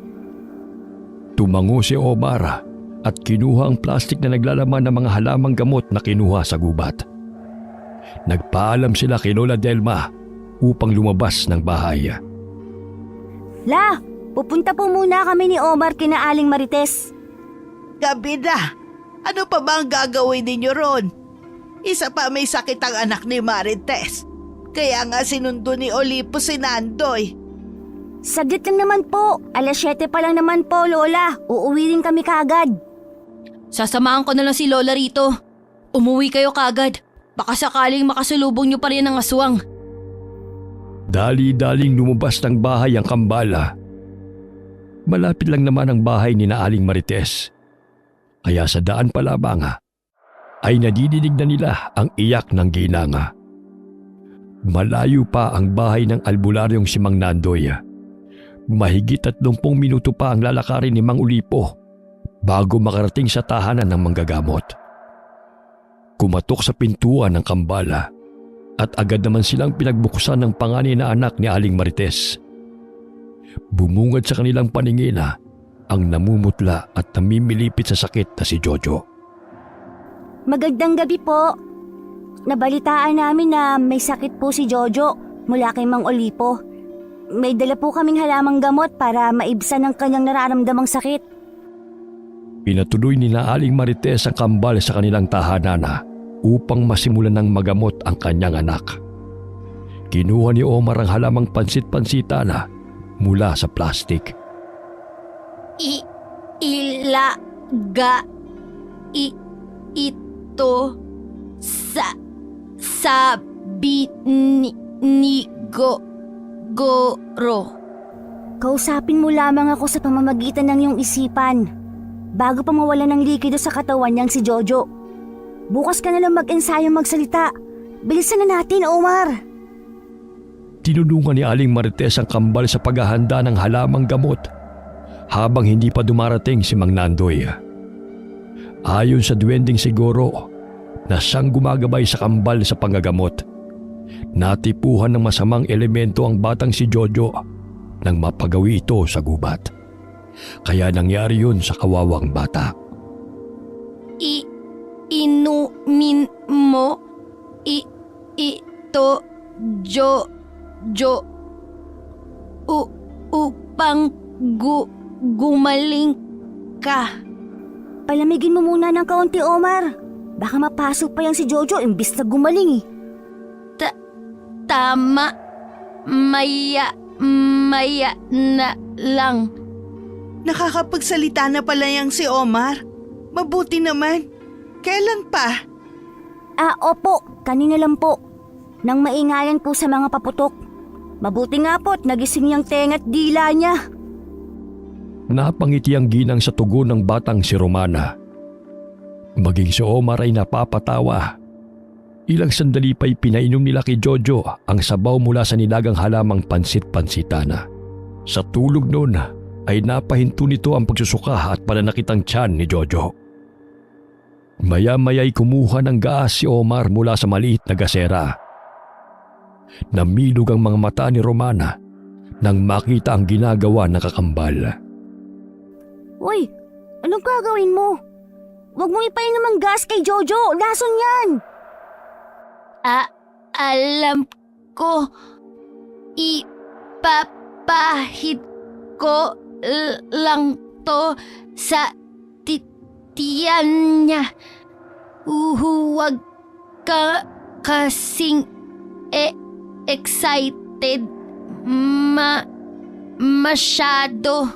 Tumango si Omar at kinuha ang plastik na naglalaman ng mga halamang gamot na kinuha sa gubat. Nagpaalam sila kay Lola Delma upang lumabas ng bahay. La, pupunta po muna kami ni Omar kina Aling Marites. Gabi na. Ano pa ba ang gagawin ninyo ron? Isa pa may sakit ang anak ni Marites. Kaya nga sinundo ni Olipo si Nandoy. Saglit lang naman po, 7:00 pa lang naman po, Lola. Uuwi rin kami kagad. Sasamahan ko na lang si Lola rito. Umuwi kayo kagad. Baka sakaling makasalubong niyo pa rin ang aswang. Dali-daling lumabas ng bahay ang kambala. Malapit lang naman ang bahay ni Aling Marites. Kaya sa daan pa lamang ay nadidinig na nila ang iyak ng ginanga. Malayo pa ang bahay ng albularyong si Mang Nandoy. Mahigit 30 minuto pa ang lalakarin ni Mang Ulipo bago makarating sa tahanan ng manggagamot. Kumatok sa pintuan ng kambala at agad naman silang pinagbuksan ng panganay na anak ni Aling Marites. Bumungad sa kanilang paningin ang namumutla at namimilipit sa sakit na si Jojo. Magandang gabi po. Nabalitaan namin na may sakit po si Jojo mula kay Mang Olipo. May dala po kaming halamang gamot para maibsan ang kanyang nararamdamang sakit. Pinatuloy ni Aling Marites ang kambal sa kanilang tahanan upang masimulan ng magamot ang kanyang anak. Kinuha ni Omar ang halamang pansit-pansita mula sa plastik. Ito sa sabi ni Goro. Kausapin mo lamang ako sa pamamagitan ng iyong isipan bago pa mawala ng likido sa katawan niyang si Jojo. Bukas ka na lang mag-ensayo magsalita. Bilisan na natin, Omar. Tinulungan ni Aling Marites ang kambal sa paghahanda ng halamang gamot habang hindi pa dumarating si Mang Nandoy. Ayon sa duwending siguro na siyang gumagabay sa kambal sa panggagamot, natipuhan ng masamang elemento ang batang si Jojo nang mapagawi ito sa gubat. Kaya nangyari yun sa kawawang bata. Inumin mo ito, Jojo, upang gumaling ka. Palamigin mo muna ng kaunti, Omar. Baka mapasok pa yan si Jojo imbis na gumaling eh. Tama. Maya na lang. Nakakapagsalita na pala yang si Omar. Mabuti naman. Kailan pa? Opo, kanina lang po. Nang maingayan po sa mga paputok. Mabuti nga po't nagising niyang tenga't dila niya. Napangiti ang ginang sa tugon ng batang si Romana. Maging si Omar ay napapatawa. Ilang sandali pa'y pinainom nila kay Jojo ang sabaw mula sa nilagang halamang pansit-pansitana. Sa tulog noon ay napahinto nito ang pagsusuka at pananakit ang tiyan ni Jojo. Maya-maya'y kumuha ng gaas si Omar mula sa maliit na gasera. Namilog ang mga mata ni Romana nang makita ang ginagawa ng kakambal. Uy, anong gagawin mo? Huwag mo ipainom ang gas kay Jojo, lason yan! Alam ko. Ipapahid ko lang to sa tiyan niya. Huwag ka kasing excited. Masyado.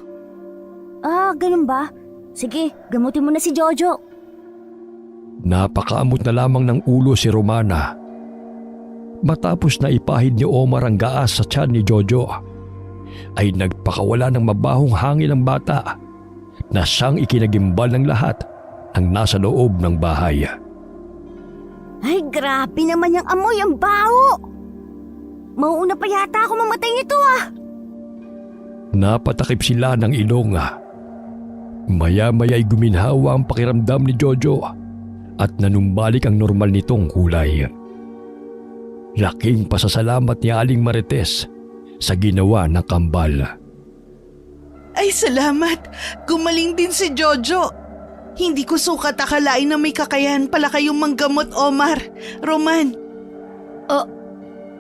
Ganun ba? Sige, gamutin mo na si Jojo. Napakaamot na lamang ng ulo si Romana. Matapos na ipahid ni Omar ang gaas sa tiyan ni Jojo, ay nagpakawala ng mabahong hangin ang bata na siyang ikinagimbal ng lahat ang nasa loob ng bahay. Ay, grabe naman yung amoy, ang baho! Mauuna pa yata ako mamatay nito Napatakip sila ng ilong. Maya-maya'y guminhawa ang pakiramdam ni Jojo at nanumbalik ang normal nitong kulay. Laking pasasalamat ni Aling Marites sa ginawa ng kambal. Ay salamat! Gumaling din si Jojo. Hindi ko sukat akalain na may kakayahan pala kayong manggamot, Omar. Roman.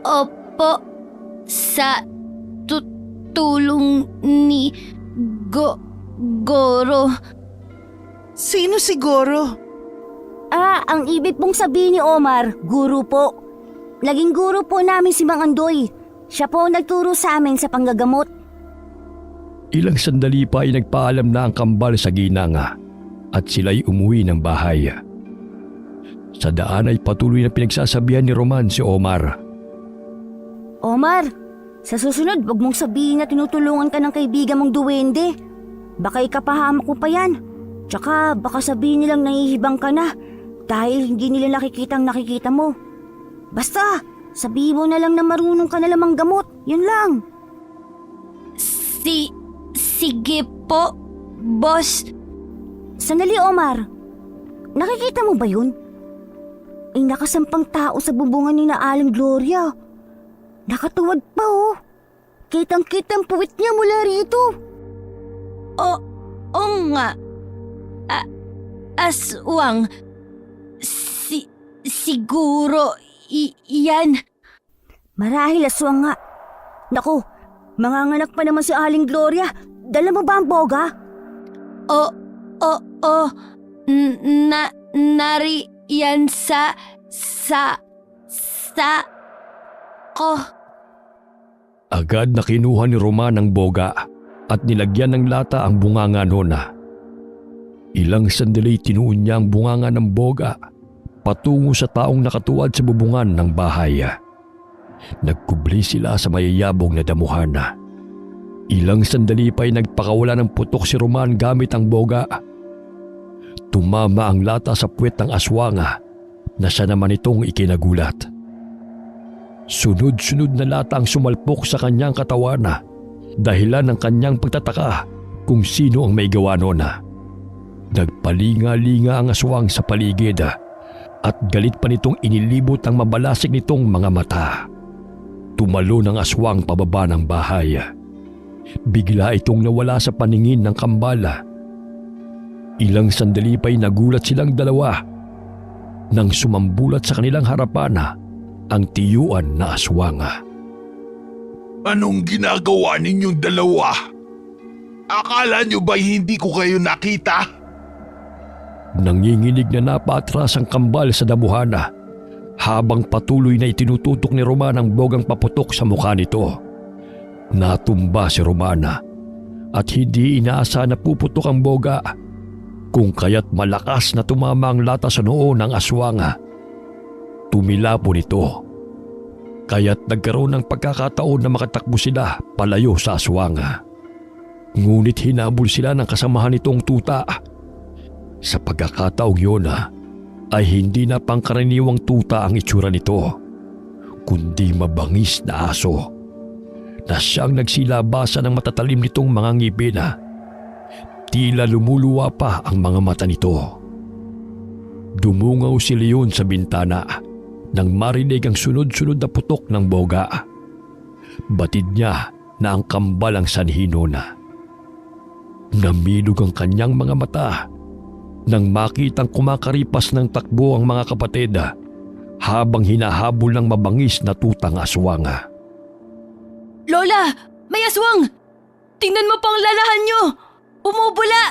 Opo, sa tulong ni Goro. Sino si Goro? Ang ibig pong sabihin ni Omar, guru po. Naging guro po namin si Mang Andoy. Siya po nagturo sa amin sa panggagamot. Ilang sandali pa ay nagpaalam na ang kambal sa ginanga at sila'y umuwi ng bahay. Sa daan ay patuloy na pinagsasabihan ni Roman si Omar. Omar, sa susunod wag mong sabihin na tinutulungan ka ng kaibigan mong duwende. Baka ikapahamak mo pa yan. Tsaka baka sabihin nilang nangihibang ka na dahil hindi nila nakikita ang nakikita mo. Basta, sabihin mo na lang na marunong ka na lamang gamot. Yun lang. Sige po, boss. Sandali, Omar. Nakikita mo ba yun? Ay nakasampang tao sa bubungan ni na Aling Gloria. Nakatuwad pa Kitang-kitang puwit niya mula rito. Oo nga. Aswang. Siguro yan. Marahil aswang nga. Naku, manganganak pa naman si Aling Gloria. Dala mo ba ang boga? Oo. Nariyan sa ko. Agad na kinuha ni Roman ang boga at nilagyan ng lata ang bunganga nona. Ilang sandali tinuon niya ang bunganga ng boga patungo sa taong nakatuwad sa bubungan ng bahay. Nagkubli sila sa mayayabong na damuhan. Ilang sandali pa'y nagpakawala ng putok si Roman gamit ang boga. Tumama ang lata sa puwet ng aswanga na siya naman itong ikinagulat. Sunod-sunod na lata ang sumalpok sa kanyang katawan dahilan ng kanyang pagtataka kung sino ang may gawa noon. Nagpalinga-linga ang aswang sa paligid at galit pa nitong inilibot ang mabalasik nitong mga mata. Tumalo ng aswang pababa ng bahay. Bigla itong nawala sa paningin ng kambala. Ilang sandali pa'y nagulat silang dalawa nang sumambulat sa kanilang harapan ang tiyuan na aswanga. Anong ginagawa ninyong dalawa? Akala nyo ba hindi ko kayo nakita? Nanginginig na napaatras ang kambal sa damuhana habang patuloy na itinututok ni Romana ang bogang paputok sa mukha nito. Natumba si Romana at hindi inaasa na puputok ang boga, kung kaya't malakas na tumama ang lata sa noo ng aswang. Tumilapon ito, kaya't nagkaroon ng pagkakataon na makatakbo sila palayo sa aswang. Ngunit hinabol sila ng kasamahan nitong tuta. Sa pagkakataong yun ay hindi na pangkaraniwang tuta ang itsura nito, kundi mabangis na aso na siyang nagsilabasa ng matatalim nitong mga ngipin. Tila lumuluwa pa ang mga mata nito. Dumungaw si Leon sa bintana nang marinig ang sunod-sunod na putok ng boga. Batid niya na ang kambal ang sanhi nun. Namilog ang kanyang mga mata nang makitang kumakaripas ng takbo ang mga kapatid habang hinahabol ng mabangis na tutang aswang. Lola! May aswang! Tingnan mo pang lalahan nyo! Bumubula!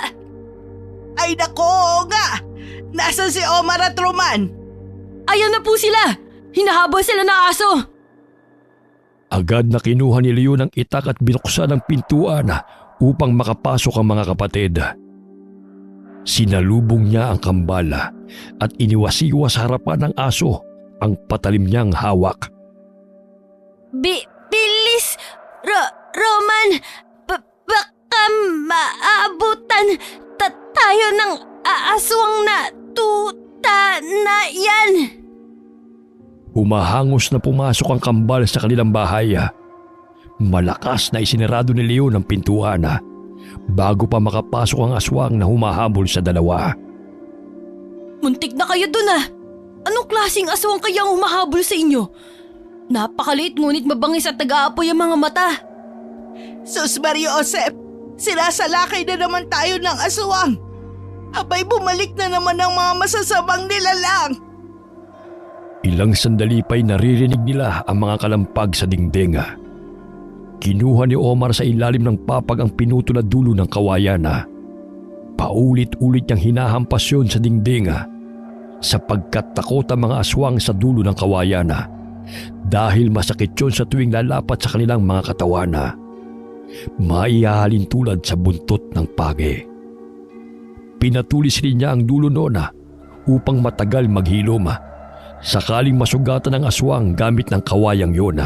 Ay nako nga! Nasaan si Omar at Roman? Ayaw na po sila! Hinahabol sila ng aso! Agad na kinuha ni Leon ang itak at binuksan ang pintuan upang makapasok ang mga kapatid. Sinalubong niya ang kambal at iniwasiwa sa harapan ng aso ang patalim niyang hawak. Bilis! Roman! Baka maabutan tayo ng aswang na tuta na yan! Humahangos na pumasok ang kambal sa kanilang bahay. Malakas na isinarado ni Leon ang pintuan bago pa makapasok ang aswang na humahabol sa dalawa. Muntik na kayo dun Anong klaseng aswang kaya ang humahabol sa inyo? Napakaliit ngunit mabangis at nag-aapoy ang mga mata. Sus Mario Josep, sinasalakay na naman tayo ng aswang. Abay bumalik na naman ang mga masasamang nilalang. Ilang sandali pa'y naririnig nila ang mga kalampag sa dingding. Kinuha ni Omar sa ilalim ng papag ang pinuto na dulo ng kawayan. Paulit-ulit niyang hinahampas yun sa dingding sapagkat takot ang mga aswang sa dulo ng kawayan dahil masakit yun sa tuwing lalapat sa kanilang mga katawan. Maihahalin tulad sa buntot ng pagi. Pinatulis rin niya ang dulo noon upang matagal maghilom sakaling masugatan ng aswang gamit ng kawayang yun.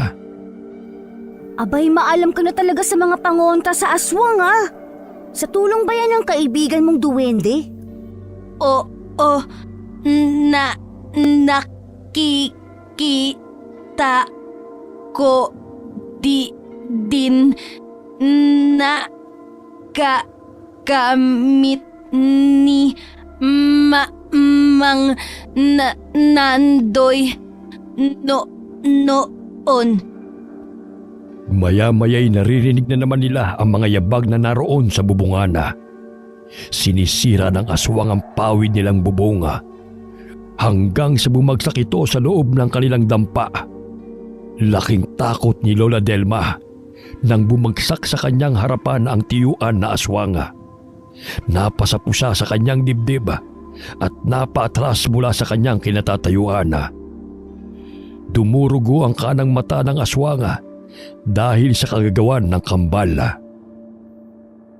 Abay, maalam ka na talaga sa mga pangontra sa aswang Sa tulong ba yan ng kaibigan mong duwende? Nakikita ko din na gamit ni Mang Nandoy noon. Maya-maya'y naririnig na naman nila ang mga yabag na naroon sa bubungan. Sinisira ng aswang ang pawid nilang bubong hanggang sa bumagsak ito sa loob ng kanilang dampa. Laking takot ni Lola Delma nang bumagsak sa kanyang harapan ang tiyuan na aswang. Napasapusa sa kanyang dibdib at napaatras mula sa kanyang kinatatayuan. Dumurugo ang kanang mata ng aswang dahil sa kagagawan ng kambal.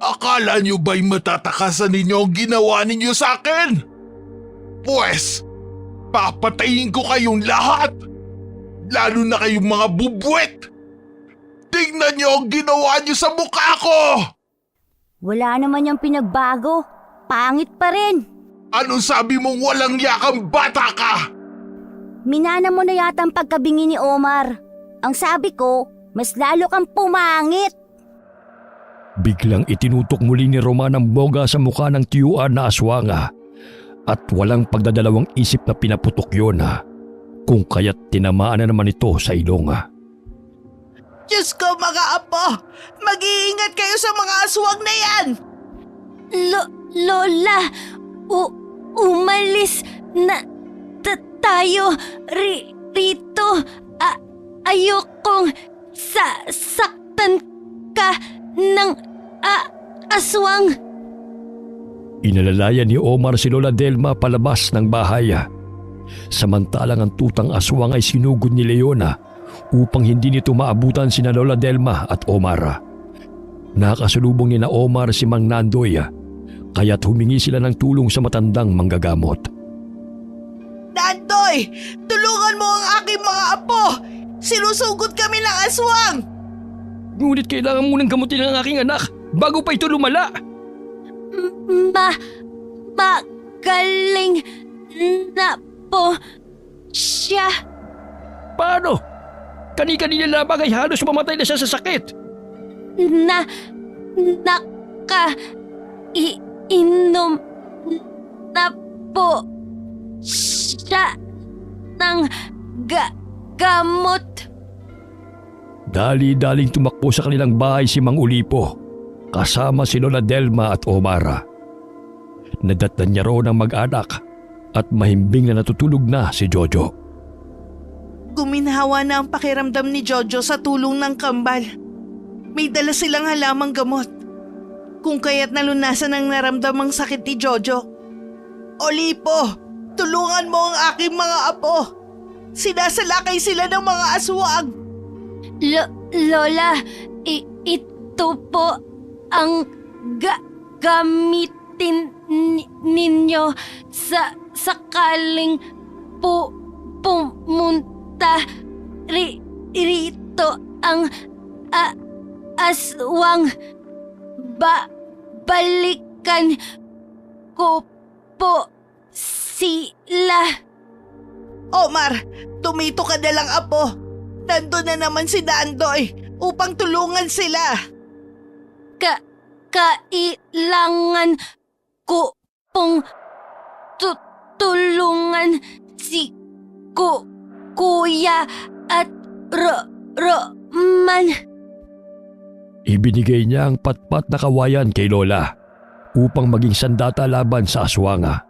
Akala niyo ba'y matatakasan ninyo ang ginawa ninyo sa akin? Pwes, papatayin ko kayong lahat! Lalo na kayong mga bubwet! Tingnan niyo ang ginawa niyo sa mukha ko! Wala naman yung pinagbago. Pangit pa rin. Anong sabi mong walang yakang bata ka? Minana mo na yata ang pagkabingi ni Omar. Ang sabi ko, mas lalo kang pumangit. Biglang itinutok muli ni Roman ang boga sa mukha ng tiyuan na aswang at walang pagdadalawang isip na pinaputok yun kung kaya't tinamaan na naman ito sa ilong. Diyos ko mga apo, mag-iingat kayo sa mga aswang na yan! Lola, umalis na tayo rito. Ayokong saktan ka ng aswang. Inalalayan ni Omar si Lola Delma palabas ng bahay. Samantalang ang tutang aswang ay sinugod ni Leona upang hindi nito maabutan sina Lola Delma at Omar. Nakasalubong ni na Omar si Mang Nandoy, kaya't humingi sila ng tulong sa matandang manggagamot. Nandoy, tulungan mo ang aking mga apo! Sinusugod kami ng aswang! Ngunit kailangan munang gamutin ang aking anak bago pa ito lumala. Magaling na po siya. Paano? Kani-kanina lamang ay halos mamatay na siya sa sakit. Inom na po siya ng gamot. Dali-daling tumakbo sa kanilang bahay si Mang Ulipo kasama si Lola Delma at Omar. Nadatnan niya roon ang mag-anak at mahimbing na natutulog na si Jojo. Guminhawa na ang pakiramdam ni Jojo sa tulong ng kambal. May dala silang halamang gamot. Kung kaya't nalunasan ang naramdamang sakit ni Jojo. Olipo, tulungan mo ang aking mga apo. Sinasalakay sila ng mga aswang. Lola, ito po ang gamitin ninyo sakaling pumunta rito ang aswang. Balikan ko po sila. Omar, tumito ka na lang apo. Nandun na naman si Nandoy upang tulungan sila. Kailangan ko pong tulungan si Kuya at Roman. Ibinigay niya ang patpat na kawayan kay Lola upang maging sandata laban sa aswanga.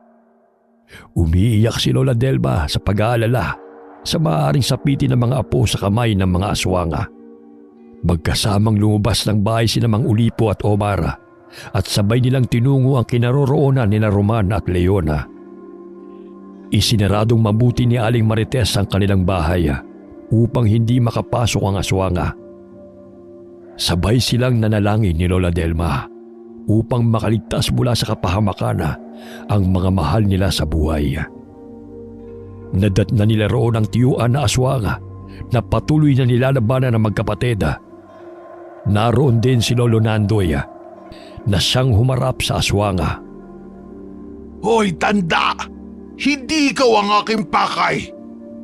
Umiiyak si Lola Delma sa pag-aalala sa maaaring sapitin ng mga apo sa kamay ng mga aswanga. Magkasamang lumabas ng bahay sina Mang Ulipo at Omar at sabay nilang tinungo ang kinaroroonan ni Roman at Leona. Isinaradong mabuti ni Aling Marites ang kanilang bahay upang hindi makapasok ang aswanga. Sabay silang nanalangin ni Lola Delma upang makaligtas mula sa kapahamakan ang mga mahal nila sa buhay. Nadatna nila roon ang tiyuan na aswanga na patuloy na nilalabanan ng magkapatid. Naroon din si Lolo Nandoy na siyang humarap sa aswanga. Hoy tanda! Hindi ikaw ang aking pakay!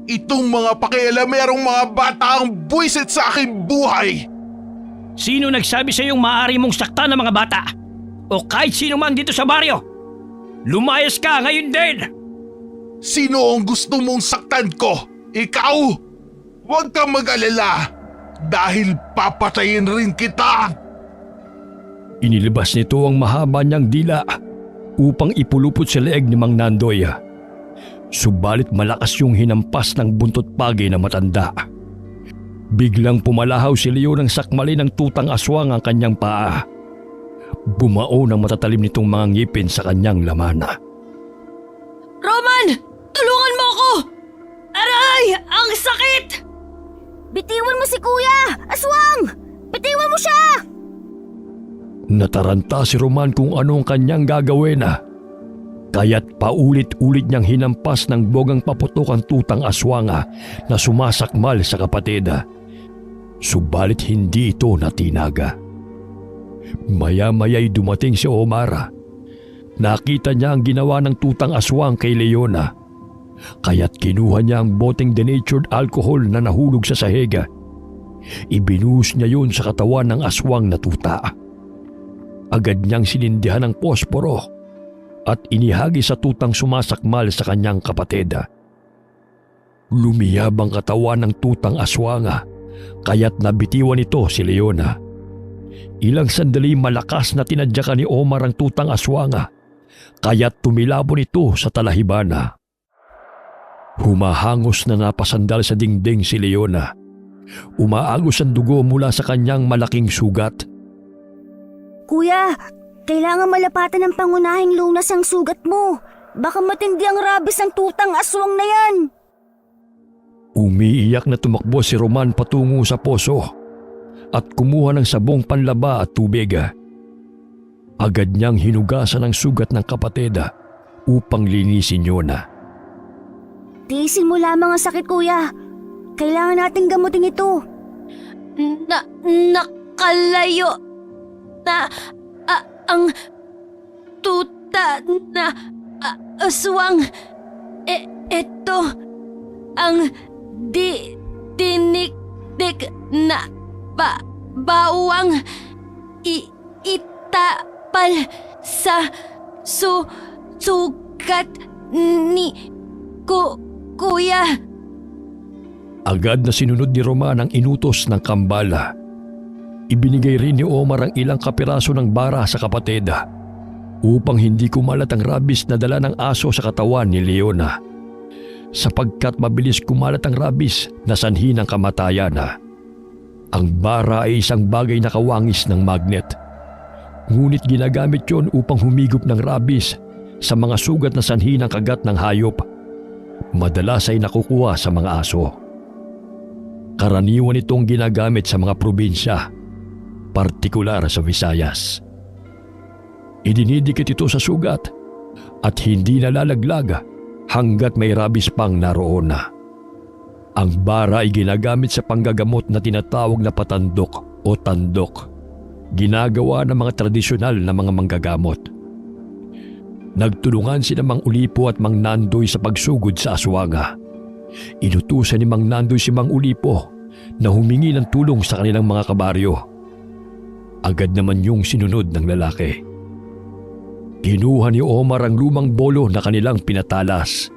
Itong mga pakialamerong mga bata ang buwisit sa aking buhay! Sino nagsabi sa iyong maaari mong saktan ng mga bata? O kahit sino man dito sa baryo? Lumayas ka ngayon din! Sino ang gusto mong saktan ko? Ikaw? Huwag kang mag-alala dahil papatayin rin kita! Inilabas nito ang mahaba niyang dila upang ipulupot sa leeg ni Mang Nandoy. Subalit malakas yung hinampas ng buntot pagi na matanda. Biglang pumalahaw si Leo ng sakmali ng tutang aswang ang kanyang paa. Bumao ng matatalim nitong mga ngipin sa kanyang laman. Roman! Tulungan mo ako! Aray! Ang sakit! Bitiwan mo si Kuya! Aswang! Bitiwan mo siya! Nataranta si Roman kung ano ang kanyang gagawin. Kaya't paulit-ulit niyang hinampas ng bogang paputok ang tutang aswanga na sumasakmal sa kapatid. Subalit hindi ito natinaga. Maya-maya'y dumating si Omar. Nakita niya ang ginawa ng tutang aswang kay Leona. Kaya't kinuha niya ang boteng denatured alcohol na nahulog sa sahig. Ibinuhos niya yun sa katawan ng aswang na tuta. Agad niyang sinindihan ng posporo at inihagi sa tutang sumasakmal sa kanyang kapatid. Lumiyab ang katawan ng tutang aswanga kaya't nabitiwan ito si Leona. Ilang sandali malakas na tinadyakan ni Omar ang tutang aswanga kaya't tumilabon ito sa talahibana. Humahangos na napasandal sa dingding si Leona. Umaagos ang dugo mula sa kanyang malaking sugat. Kuya, Kailangan malapatan ng pangunahing lunas ang sugat mo. Baka matindi ang rabies ng tutang aswang na yan. Umiiyak na tumakbo si Roman patungo sa poso at kumuha ng sabong panlaba at tubig. Agad niyang hinugasan ang sugat ng kapatid upang linisin yun. Tiisin mo lamang ang sakit, kuya. Kailangan nating gamutin ito. Nakalayo na ang tuta na aswang. Ito ang tiniktik na bawang itapal sa sugat ni kuya. Agad na sinunod ni Roman ang inutos ng kambala. Ibinigay rin ni Omar ang ilang kapiraso ng bara sa kapatid upang hindi kumalat ang rabies na dala ng aso sa katawan ni Leona. Sapagkat mabilis kumalat ang rabies na sanhi ng kamatayan. Ang bara ay isang bagay na kawangis ng magnet. Ngunit ginagamit yon upang humigop ng rabies sa mga sugat na sanhi ng kagat ng hayop. Madalas ay nakukuha sa mga aso. Karaniwan itong ginagamit sa mga probinsya, partikular sa Visayas. Idinidikit ito sa sugat at hindi nalalaglag hanggat may rabies pang naroon na. Ang bara ay ginagamit sa panggagamot na tinatawag na patandok o tandok, ginagawa ng mga tradisyonal na mga manggagamot. Nagtulungan sina Mang Ulipo at Mang Nandoy sa pagsugod sa aswanga. Inutusan ni Mang Nandoy si Mang Ulipo na humingi ng tulong sa kanilang mga kabaryo. Agad naman yung sinunod ng lalaki. Kinuha ni Omar ang lumang bolo na kanilang pinatalas.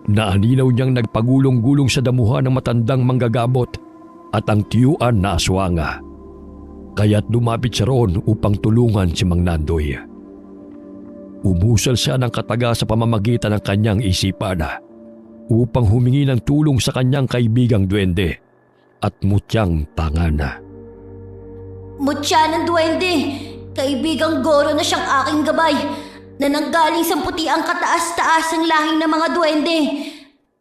Naaninaw niyang nagpagulong-gulong sa damuhan ng matandang manggagamot at ang tiyuan na aswanga. Kaya't lumapit siya roon upang tulungan si Mang Nandoy. Umusal siya ng kataga sa pamamagitan ng kanyang isipan upang humingi ng tulong sa kanyang kaibigang duwende at mutyang tangana. Mutya ng duwende, kaibigang Goro na siyang aking gabay na nanggaling sa puti ang kataas-taas ng lahing ng mga duwende.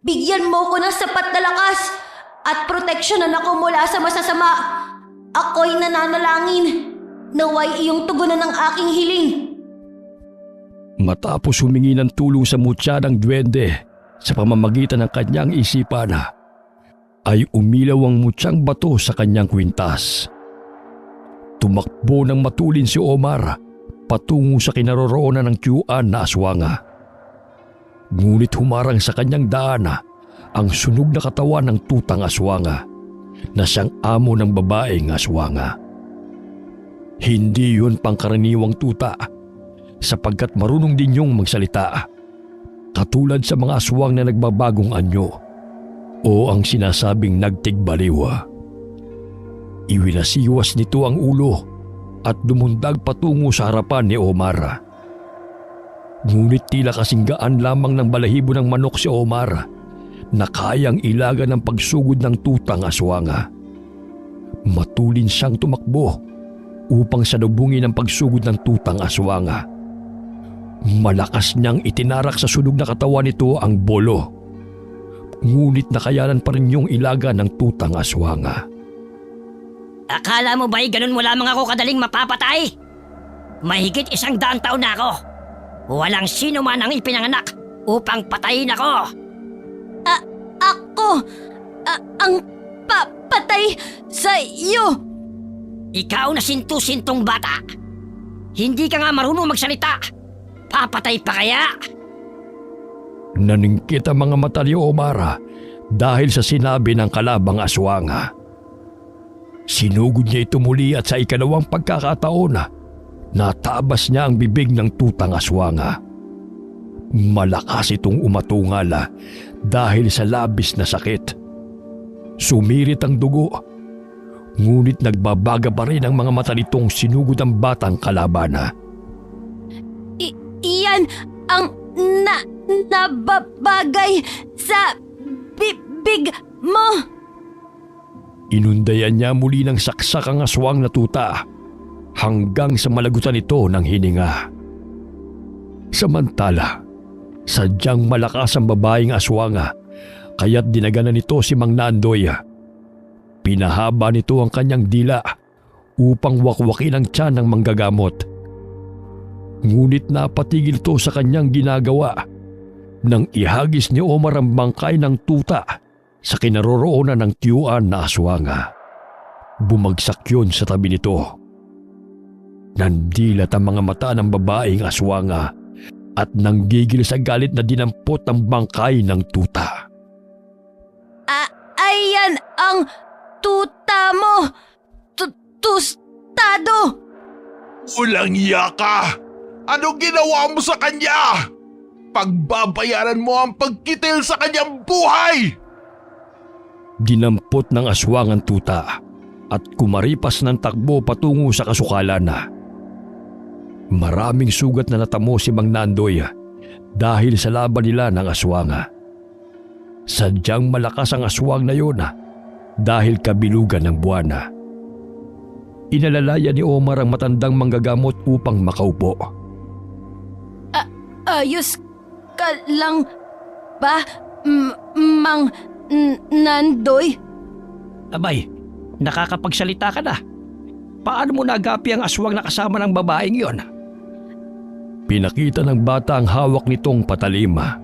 Bigyan mo ko ng sapat na lakas at proteksyonan ako mula sa masasama. Ako'y nananalangin. Naway iyong tugunan ng aking hiling. Matapos humingi ng tulong sa mutya ng duwende sa pamamagitan ng kanyang isipan, ay umilaw ang mutyang bato sa kanyang kwintas. Tumakbo ng matulin si Omar patungo sa kinaroroonan ng tiyuan na aswanga. Ngunit humarang sa kanyang daan ang sunog na katawan ng tutang aswanga na siyang amo ng babaeng aswanga. Hindi yun pangkaraniwang tuta sapagkat marunong din yung magsalita, katulad sa mga aswang na nagbabagong anyo o ang sinasabing nagtigbaliw. Iwinasiwas nito ang ulo at dumundag patungo sa harapan ni Omar. Ngunit tila kasinggaan lamang ng balahibo ng manok si Omar na kayang ilaga ng pagsugod ng tutang aswanga. Matulin siyang tumakbo upang salubungin ang pagsugod ng tutang aswanga. Malakas niyang itinarak sa sunog na katawan nito ang bolo. Ngunit nakayanan pa rin yung ilaga ng tutang aswanga. Akala mo ba'y ganun mo lamang ako kadaling mapapatay? Mahigit 100 taon na ako. Walang sino man ang ipinanganak upang patayin ako. Ako ang papatay sa iyo. Ikaw na sintu-sintong bata. Hindi ka nga marunong magsalita. Papatay pa kaya? Naningkit ang mga mata ni Omar dahil sa sinabi ng kalabang aswanga. Sinugod niya ito muli at sa ikalawang pagkakataon natabas niya ang bibig ng tutang aswanga. Malakas itong umatungal dahil sa labis na sakit. Sumirit ang dugo, ngunit nagbabaga pa rin ang mga mata nitong sinugod ang batang kalaban. Iyan ang nababagay sa bibig mo. Inundayan niya muli ng saksak ang aswang na tuta. hanggang sa malagutan ito ng hininga. Samantala, sadyang malakas ang babaeng aswanga kaya't dinaganan nito si Mang Nandoy. Pinahaba nito ang kanyang dila upang wakwakin ang tiyan ng manggagamot. Ngunit napatigil ito sa kanyang ginagawa nang ihagis ni Omar ang bangkay ng tuta sa kinaroroonan ng tiyuan na aswanga. Bumagsak yun sa tabi nito. Nandilat ang mga mata ng babaeng aswanga at nanggigil sa galit na dinampot ang bangkay ng tuta. Ayan ang tuta mo! Tustado! Ulang iya ka! Anong ginawa mo sa kanya? Pagbabayaran mo ang pagkitil sa kanyang buhay! Dinampot ng aswang ang tuta at kumaripas ng takbo patungo sa kasukalan. Maraming sugat na natamo si Mang Nandoy dahil sa laban nila ng aswanga. Sadyang malakas ang aswang na yun dahil kabilugan ng buwan. Inalalaya ni Omar ang matandang manggagamot upang makaupo. Ayos ka lang ba, Mang Nandoy? Abay, nakakapagsalita ka na. Paano mo nagapi ang aswang na kasama ng babaeng yon? Pinakita ng bata ang hawak nitong patalima.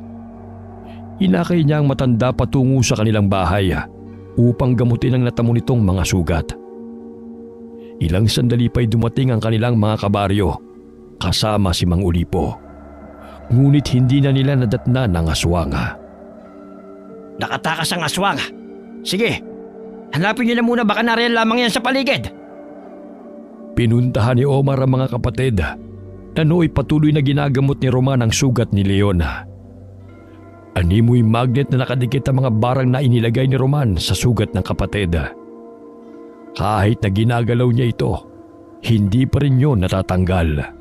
Inakay niya ang matanda patungo sa kanilang bahay upang gamutin ang natamo nitong mga sugat. Ilang sandali pa'y dumating ang kanilang mga kabaryo kasama si Mang Ulipo. Ngunit hindi na nila nadatnan ang aswanga. Nakatakas ang aswang. Sige, hanapin niyo na muna, baka nariyan lamang yan sa paligid. Pinuntahan ni Omar ang mga kapatid na nooy patuloy na ginagamot ni Roman ang sugat ni Leon. Animoy magnet na nakadikit ang mga barang na inilagay ni Roman sa sugat ng kapatid. Kahit na ginagalaw niya ito, hindi pa rin yun natatanggal.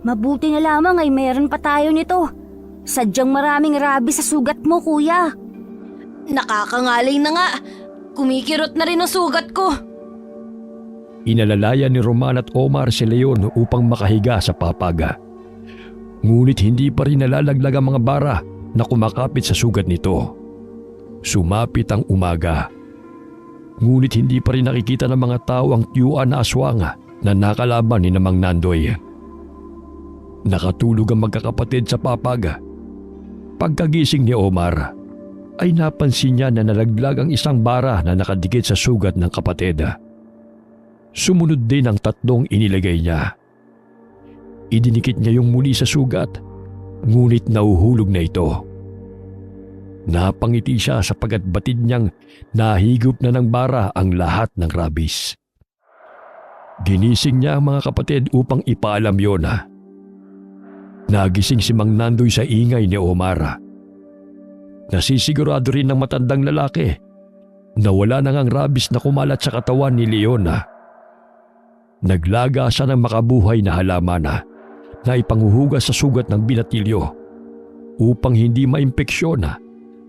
Mabuti na lamang ay meron pa tayo nito. Sadyang maraming rabi sa sugat mo, kuya. Nakakangalay na nga. Kumikirot na rin ang sugat ko. Inalalaya ni Roman at Omar si Leon upang makahiga sa papaga. Ngunit hindi pa rin nalalaglag ang mga bara na kumakapit sa sugat nito. Sumapit ang umaga. Ngunit hindi pa rin nakikita ng mga tao ang tiyuan na aswang na nakalaban ni Mang Nandoy. Nakatulog ang magkakapatid sa papaga. Pagkagising ni Omar, ay napansin niya na nalaglag ang isang bara na nakadikit sa sugat ng kapatid. Sumunod din ang tatlong inilagay niya. Idinikit niya yung muli sa sugat, ngunit nauhulog na ito. Napangiti siya sapagat batid niyang nahigop na ng bara ang lahat ng rabis. Ginising niya ang mga kapatid upang ipaalam yon. Nagising si Mang Nandoy sa ingay ni Omar. Nasisigurado rin ng matandang lalaki na wala nang ang rabis na kumalat sa katawan ni Leon. Naglaga siya ng makabuhay na halaman na ipanghuhugas sa sugat ng binatilyo upang hindi maimpeksyon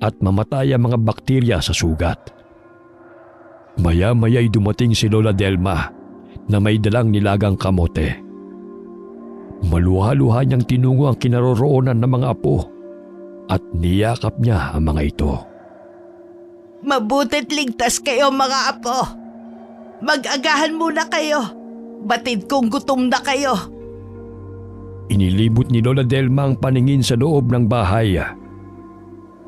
at mamatay ang mga bakterya sa sugat. Maya-maya'y dumating si Lola Delma na may dalang nilagang kamote. Maluha-luha niyang tinungo ang kinaroroonan ng mga apo at niyakap niya ang mga ito. Mabuti't ligtas kayo mga apo. Mag-agahan muna kayo. Batid kong gutom na kayo. Inilibot ni Lola Delma ang paningin sa loob ng bahay.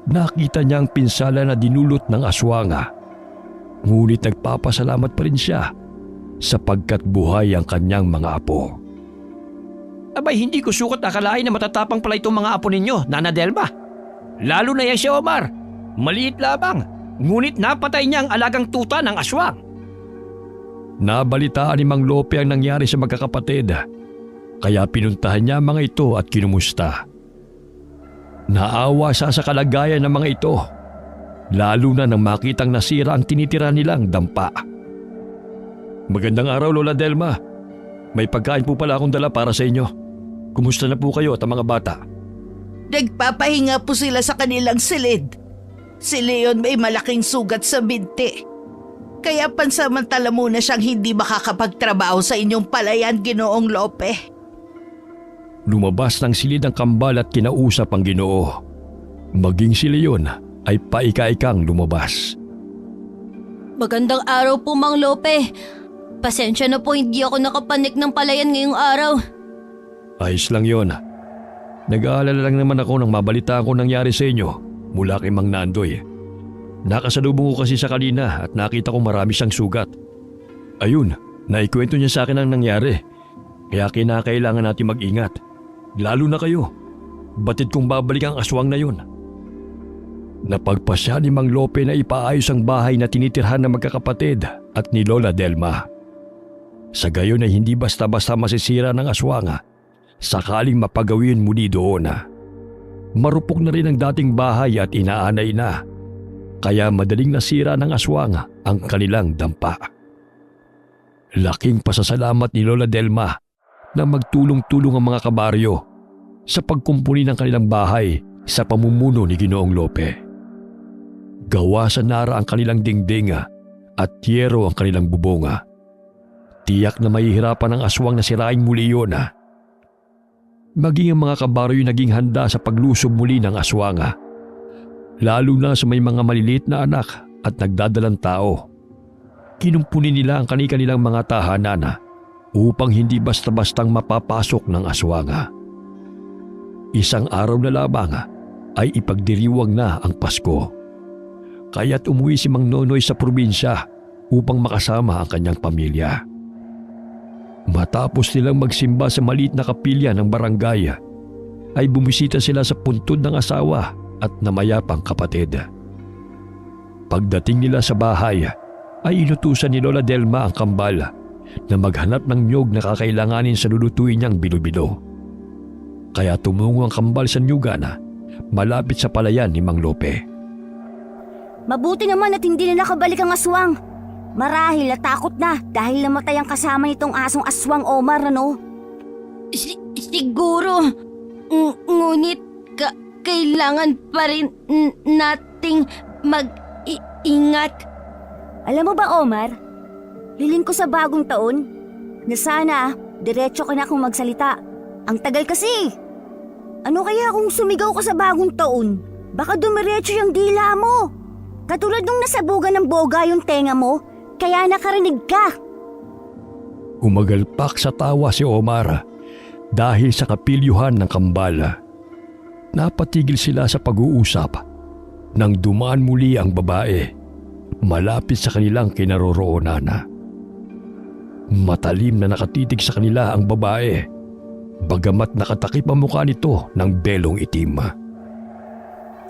Nakita niya ang pinsala na dinulot ng aswanga. Ngunit nagpapasalamat pa rin siya sapagkat buhay ang kanyang mga apo. Abay, hindi ko sukat akalain na matatapang pala itong mga apo ninyo, Nana Delma. Lalo na yan si Omar. Maliit lamang, ngunit napatay niya ang alagang tuta ng aswang. Nabalitaan ni Mang Lope ang nangyari sa magkakapatid, kaya pinuntahan niya ang mga ito at kinumusta. Naawa siya sa kalagayan ng mga ito, lalo na nang makitang nasira ang tinitira nilang dampa. Magandang araw, Lola Delma. May pagkain po pala akong dala para sa inyo. Kumusta na po kayo at ang mga bata? Nagpapahinga po sila sa kanilang silid. Si Leon may malaking sugat sa binti. Kaya pansamantala muna siyang hindi makakapagtrabaho sa inyong palayan, Ginoong Lope. Lumabas ng silid ang kambal at kinausap ang Ginoo. Maging si Leon ay paika-ikang lumabas. Magandang araw po, Mang Lope. Pasensya na po hindi ako nakapanik ng palayan ngayong araw. Ayos lang yon. Nag-aalala lang naman ako nang mabalita ko nangyari sa inyo mula kay Mang Nandoy. Nakasalubong ko kasi sa kanina at nakita ko marami siyang sugat. Ayun, naikwento niya sa akin ang nangyari. Kaya kinakailangan natin mag-ingat. Lalo na kayo. Batid kong babalik ang aswang na yun. Napagpasya ni Mang Lope na ipaayos ang bahay na tinitirhan ng magkakapatid at ni Lola Delma. Sa gayon ay hindi basta-basta masisira ng aswang sakaling mapagawin muli doon. Marupok na rin ang dating bahay at inaanay na. Kaya madaling nasira ng aswang ang kanilang dampa. Laking pasasalamat ni Lola Delma na magtulong-tulong ang mga kabaryo sa pagkumpuni ng kanilang bahay sa pamumuno ni Ginoong Lope. Gawa sa nara ang kanilang dingding at yero ang kanilang bubonga. Tiyak na mahihirapan ang aswang na sirain muli yun. Maging ang mga kabaryo naging handa sa paglusob muli ng aswang. Lalo na sa may mga maliliit na anak at nagdadalang tao. Kinumpuni nila ang kanilang mga tahanan upang hindi basta-bastang mapapasok ng aswang. Isang araw na lamang ay ipagdiriwang na ang Pasko. Kaya't umuwi si Mang Nonoy sa probinsya upang makasama ang kanyang pamilya. Matapos nilang magsimba sa maliit na kapilya ng barangay, ay bumisita sila sa puntod ng asawa at namayapang kapatid. Pagdating nila sa bahay, ay inutusan ni Lola Delma ang kambal na maghanap ng niyog na kakailanganin sa lulutuin niyang bilo-bilo. Kaya tumungo ang kambal sa niyugan malapit sa palayan ni Mang Lope. Mabuti naman at hindi na nakabalik ang aswang. Marahil natakot na dahil namatay ang kasama nitong asong aswang, Omar, ano? Siguro. Ngunit kailangan pa rin nating mag-ingat. Alam mo ba, Omar? Hiling ko sa bagong taon na sana diretso ka na kung magsalita. Ang tagal kasi. Ano kaya kung sumigaw ka sa bagong taon? Baka dumiretso yung dila mo. Katulad nung nasabugan ng boga yung tenga mo, kaya nakarinig ka. Umagalpak sa tawa si Omar dahil sa kapilyuhan ng kambal. Napatigil sila sa pag-uusap nang dumaan muli ang babae malapit sa kanilang kinaroroonan. Matalim na nakatitig sa kanila ang babae, bagamat nakatakip ang mukha nito ng belong itim.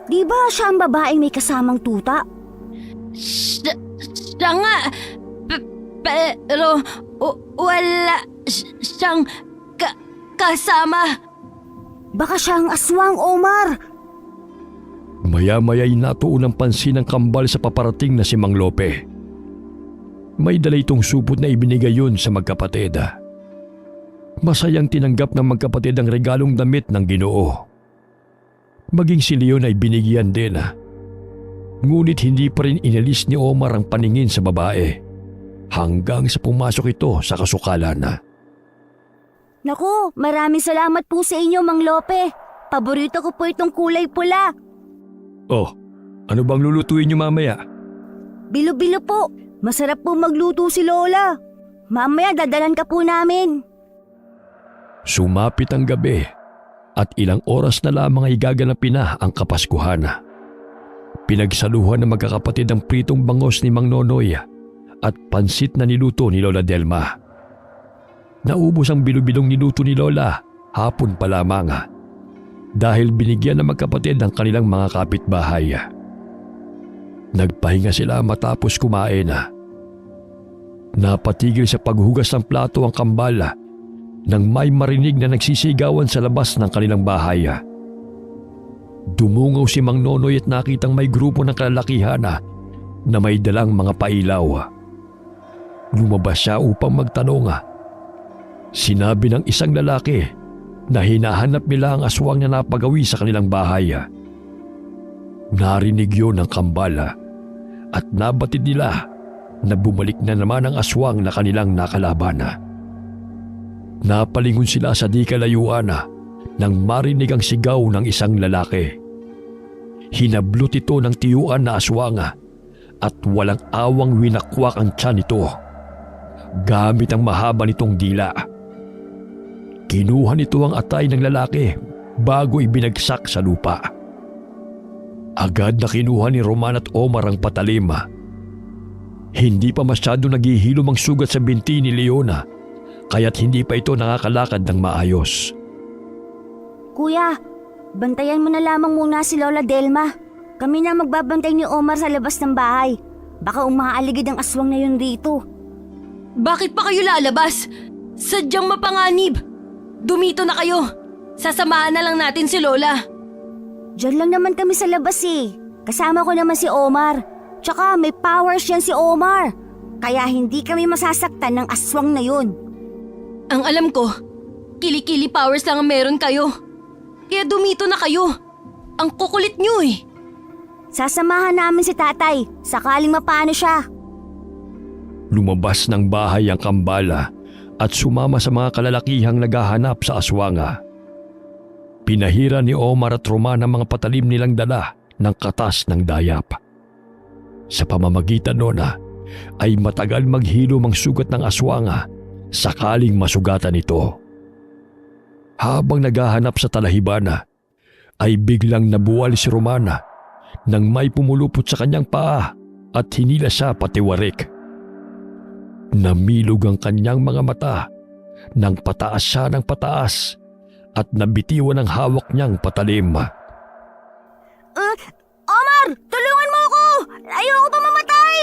Di ba siya ang babaeng may kasamang tuta? Siya nga. Pero wala siyang kasama. Baka siya ang aswang, Omar. Maya-maya'y natuon ang pansin ng kambal sa paparating na si Mang Lope. May dala itong supot na ibinigay yun sa magkapatid. Masayang tinanggap ng magkapatid ang regalong damit ng Ginoo. Maging si Leon ay binigyan din. Ngunit hindi pa rin inalis ni Omar ang paningin sa babae hanggang sa pumasok ito sa kasukalan. Naku, maraming salamat po sa inyo, Mang Lope. Paborito ko po itong kulay pula. Oh, ano bang lulutuin niyo mamaya? Bilo-bilo po. Masarap po magluto si Lola. Mamaya dadalan ka po namin. Sumapit ang gabi at ilang oras na lamang ay gaganapin na ang Kapaskuhan. Pinagsaluhan ng magkakapatid ang pritong bangos ni Mang Nonoy at pansit na niluto ni Lola Delma. Naubos ang bilo-bilong niluto ni Lola hapon pa lamang dahil binigyan ng magkapatid ang kanilang mga kapitbahay. Nagpahinga sila matapos kumain. Napatigil sa paghugas ng plato ang kambal nang may marinig na nagsisigawan sa labas ng kanilang bahay. Dumungaw si Mang Nonoy at nakitang may grupo ng kalalakihan na may dalang mga pailaw. Lumabas siya upang magtanong. Sinabi ng isang lalaki na hinahanap nila ang aswang na napagawi sa kanilang bahay. Narinig yun ng kambal at nabatid nila na bumalik na naman ang aswang na kanilang nakalaban. Napalingon sila sa di kalayuan nang marinig ang sigaw ng isang lalaki. Hinablot ito ng tiyuan na aswang at walang awang winakwak ang tiyan nito gamit ang mahaba nitong dila. Kinuha nito ang atay ng lalaki bago ibinagsak sa lupa. Agad na kinuha ni Roman at Omar ang patalim. Hindi pa masyado naghihilom ang sugat sa binti ni Leona, kaya't hindi pa ito nakakalakad ng maayos. Kuya, bantayan mo na lamang muna si Lola Delma. Kami na magbabantay ni Omar sa labas ng bahay. Baka umaaligid ang aswang na yun rito. Bakit pa kayo lalabas? Sadyang mapanganib. Dumito na kayo. Sasamahan na lang natin si Lola. Diyan lang naman kami sa labas eh. Kasama ko naman si Omar. Tsaka may powers yan si Omar. Kaya hindi kami masasaktan ng aswang na yun. Ang alam ko, kilikili powers lang ang meron kayo. Kaya dumito na kayo. Ang kukulit nyo eh. Sasamahan namin si tatay, sakaling mapano siya. Lumabas ng bahay ang kambala at sumama sa mga kalalakihang naghahanap sa aswanga. Pinahira ni Omar at Roman ang mga patalim nilang dala ng katas ng dayap. Sa pamamagitan noon ay matagal maghilom ang sugat ng aswanga sakaling masugatan ito. Habang naghahanap sa talahibana ay biglang nabuwal si Romana nang may pumulupot sa kanyang paa at hinila siya patiwarik. Namilog ang kanyang mga mata nang pataas siya ng pataas at nabitiwan ang hawak niyang patalim. Omar! Tulungan mo ako! Ayoko pa mamatay!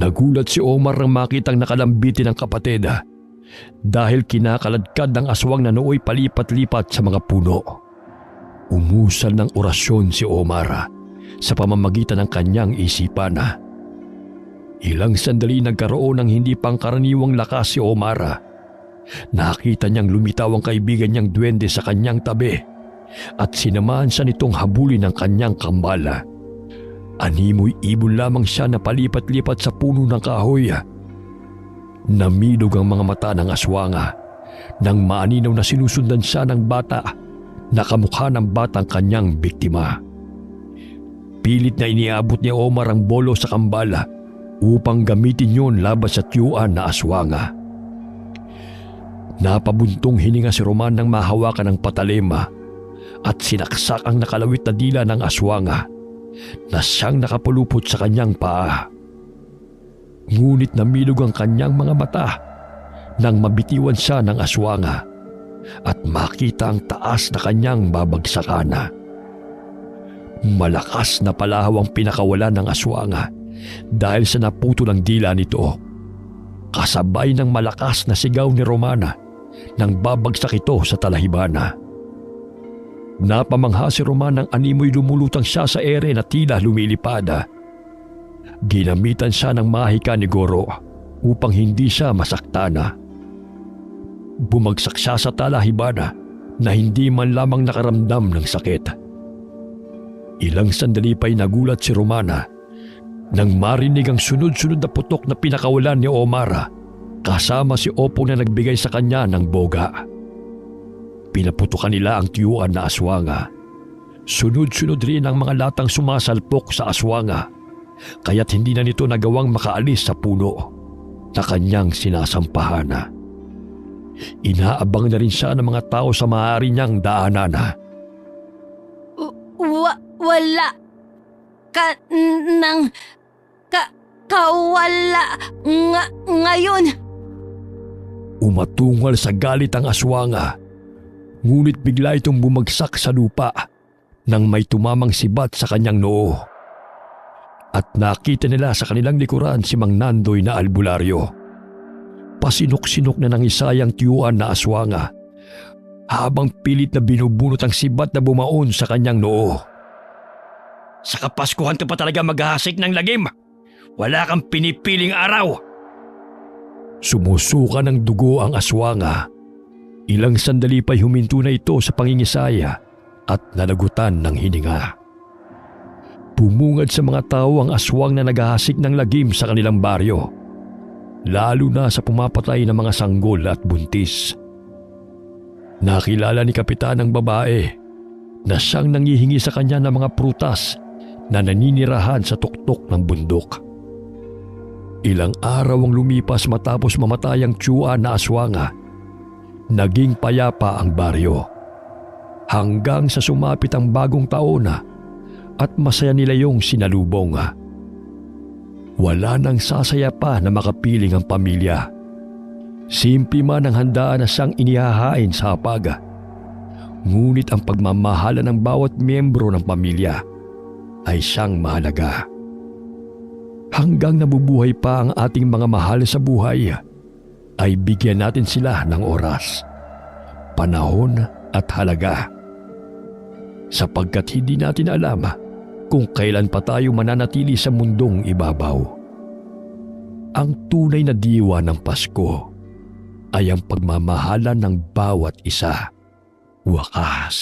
Nagulat si Omar nang makitang nakalambitin ang kapatid dahil kinakaladkad ng aswang na nooy palipat-lipat sa mga puno. Umusal ng orasyon si Omar sa pamamagitan ng kanyang isipan. Ilang sandali nagkaroon ng hindi pangkaraniwang lakas si Omar. Nakita niyang lumitaw ang kaibigan niyang duwende sa kanyang tabi at sinamahan siya nitong habulin ng kanyang kambala. Animoy ibon lamang siya na palipat-lipat sa puno ng kahoy. Namilog ang mga mata ng aswanga nang maaninaw na sinusundan siya ng bata na kamukha ng batang kanyang biktima. Pilit na iniabot ni Omar ang bolo sa kambala upang gamitin yun laban sa tiyuan na aswanga. Napabuntong hininga si Roman nang mahawakan ng patalim at sinaksak ang nakalawit na dila ng aswanga na siyang nakapulupot sa kanyang paa. Ngunit namilog ang kanyang mga mata nang mabitiwan siya ng aswanga at makita ang taas na kanyang babagsakan. Malakas na palahaw ang pinakawalan ng aswanga dahil sa naputol ang dila nito. Kasabay ng malakas na sigaw ni Romana nang babagsak ito sa talahibana. Napamangha si Roman nang animoy lumulutang siya sa ere na tila lumilipad. Ginamitan siya ng mahika ni Goro upang hindi siya masaktana. Bumagsak siya sa talahibana na hindi man lamang nakaramdam ng sakit. Ilang sandali pa'y nagulat si Romana nang marinig ang sunod-sunod na putok na pinakawalan ni Omar kasama si Opong na nagbigay sa kanya ng boga. Pinaputukan nila ang tiyuan na aswanga. Sunod-sunod rin ang mga latang sumasalpok sa aswanga kaya't hindi na nito nagawang makaalis sa puno na kanyang sinasampahan. Inaabang na rin siya ng mga tao sa maaari niyang daanan. Wala ka nang kawala ngayon. Umatungal sa galit ang aswanga, ngunit bigla itong bumagsak sa lupa nang may tumamang sibat sa kanyang noo. At nakita nila sa kanilang likuran si Mang Nandoy na albularyo. Pasinok-sinok na nangisayang tiyuan na aswanga habang pilit na binubunot ang sibat na bumaon sa kanyang noo. Sa Kapaskuhan ka pa talaga maghahasik ng lagim. Wala kang pinipiling araw. Sumusuka ng dugo ang aswanga. Ilang sandali pa'y huminto na ito sa pangingisaya at nalagutan ng hininga. Bumungad sa mga tao ang aswang na naghahasik ng lagim sa kanilang baryo, lalo na sa pumapatay ng mga sanggol at buntis. Nakilala ni Kapitan ang babae na siyang nangihingi sa kanya ng mga prutas na naninirahan sa tuktok ng bundok. Ilang araw ang lumipas matapos mamatay ang tiyuan na aswanga. Naging payapa ang baryo. Hanggang sa sumapit ang bagong taon na at masaya nila yung sinalubong. Wala nang sasaya pa na makapiling ang pamilya. Simple man ang handaan na siyang inihahain sa hapag. Ngunit ang pagmamahala ng bawat miyembro ng pamilya ay siyang mahalaga. Hanggang nabubuhay pa ang ating mga mahal sa buhay, ay bigyan natin sila ng oras, panahon at halaga. Sapagkat hindi natin alam kung kailan pa tayo mananatili sa mundong ibabaw. Ang tunay na diwa ng Pasko ay ang pagmamahalan ng bawat isa. Wakas.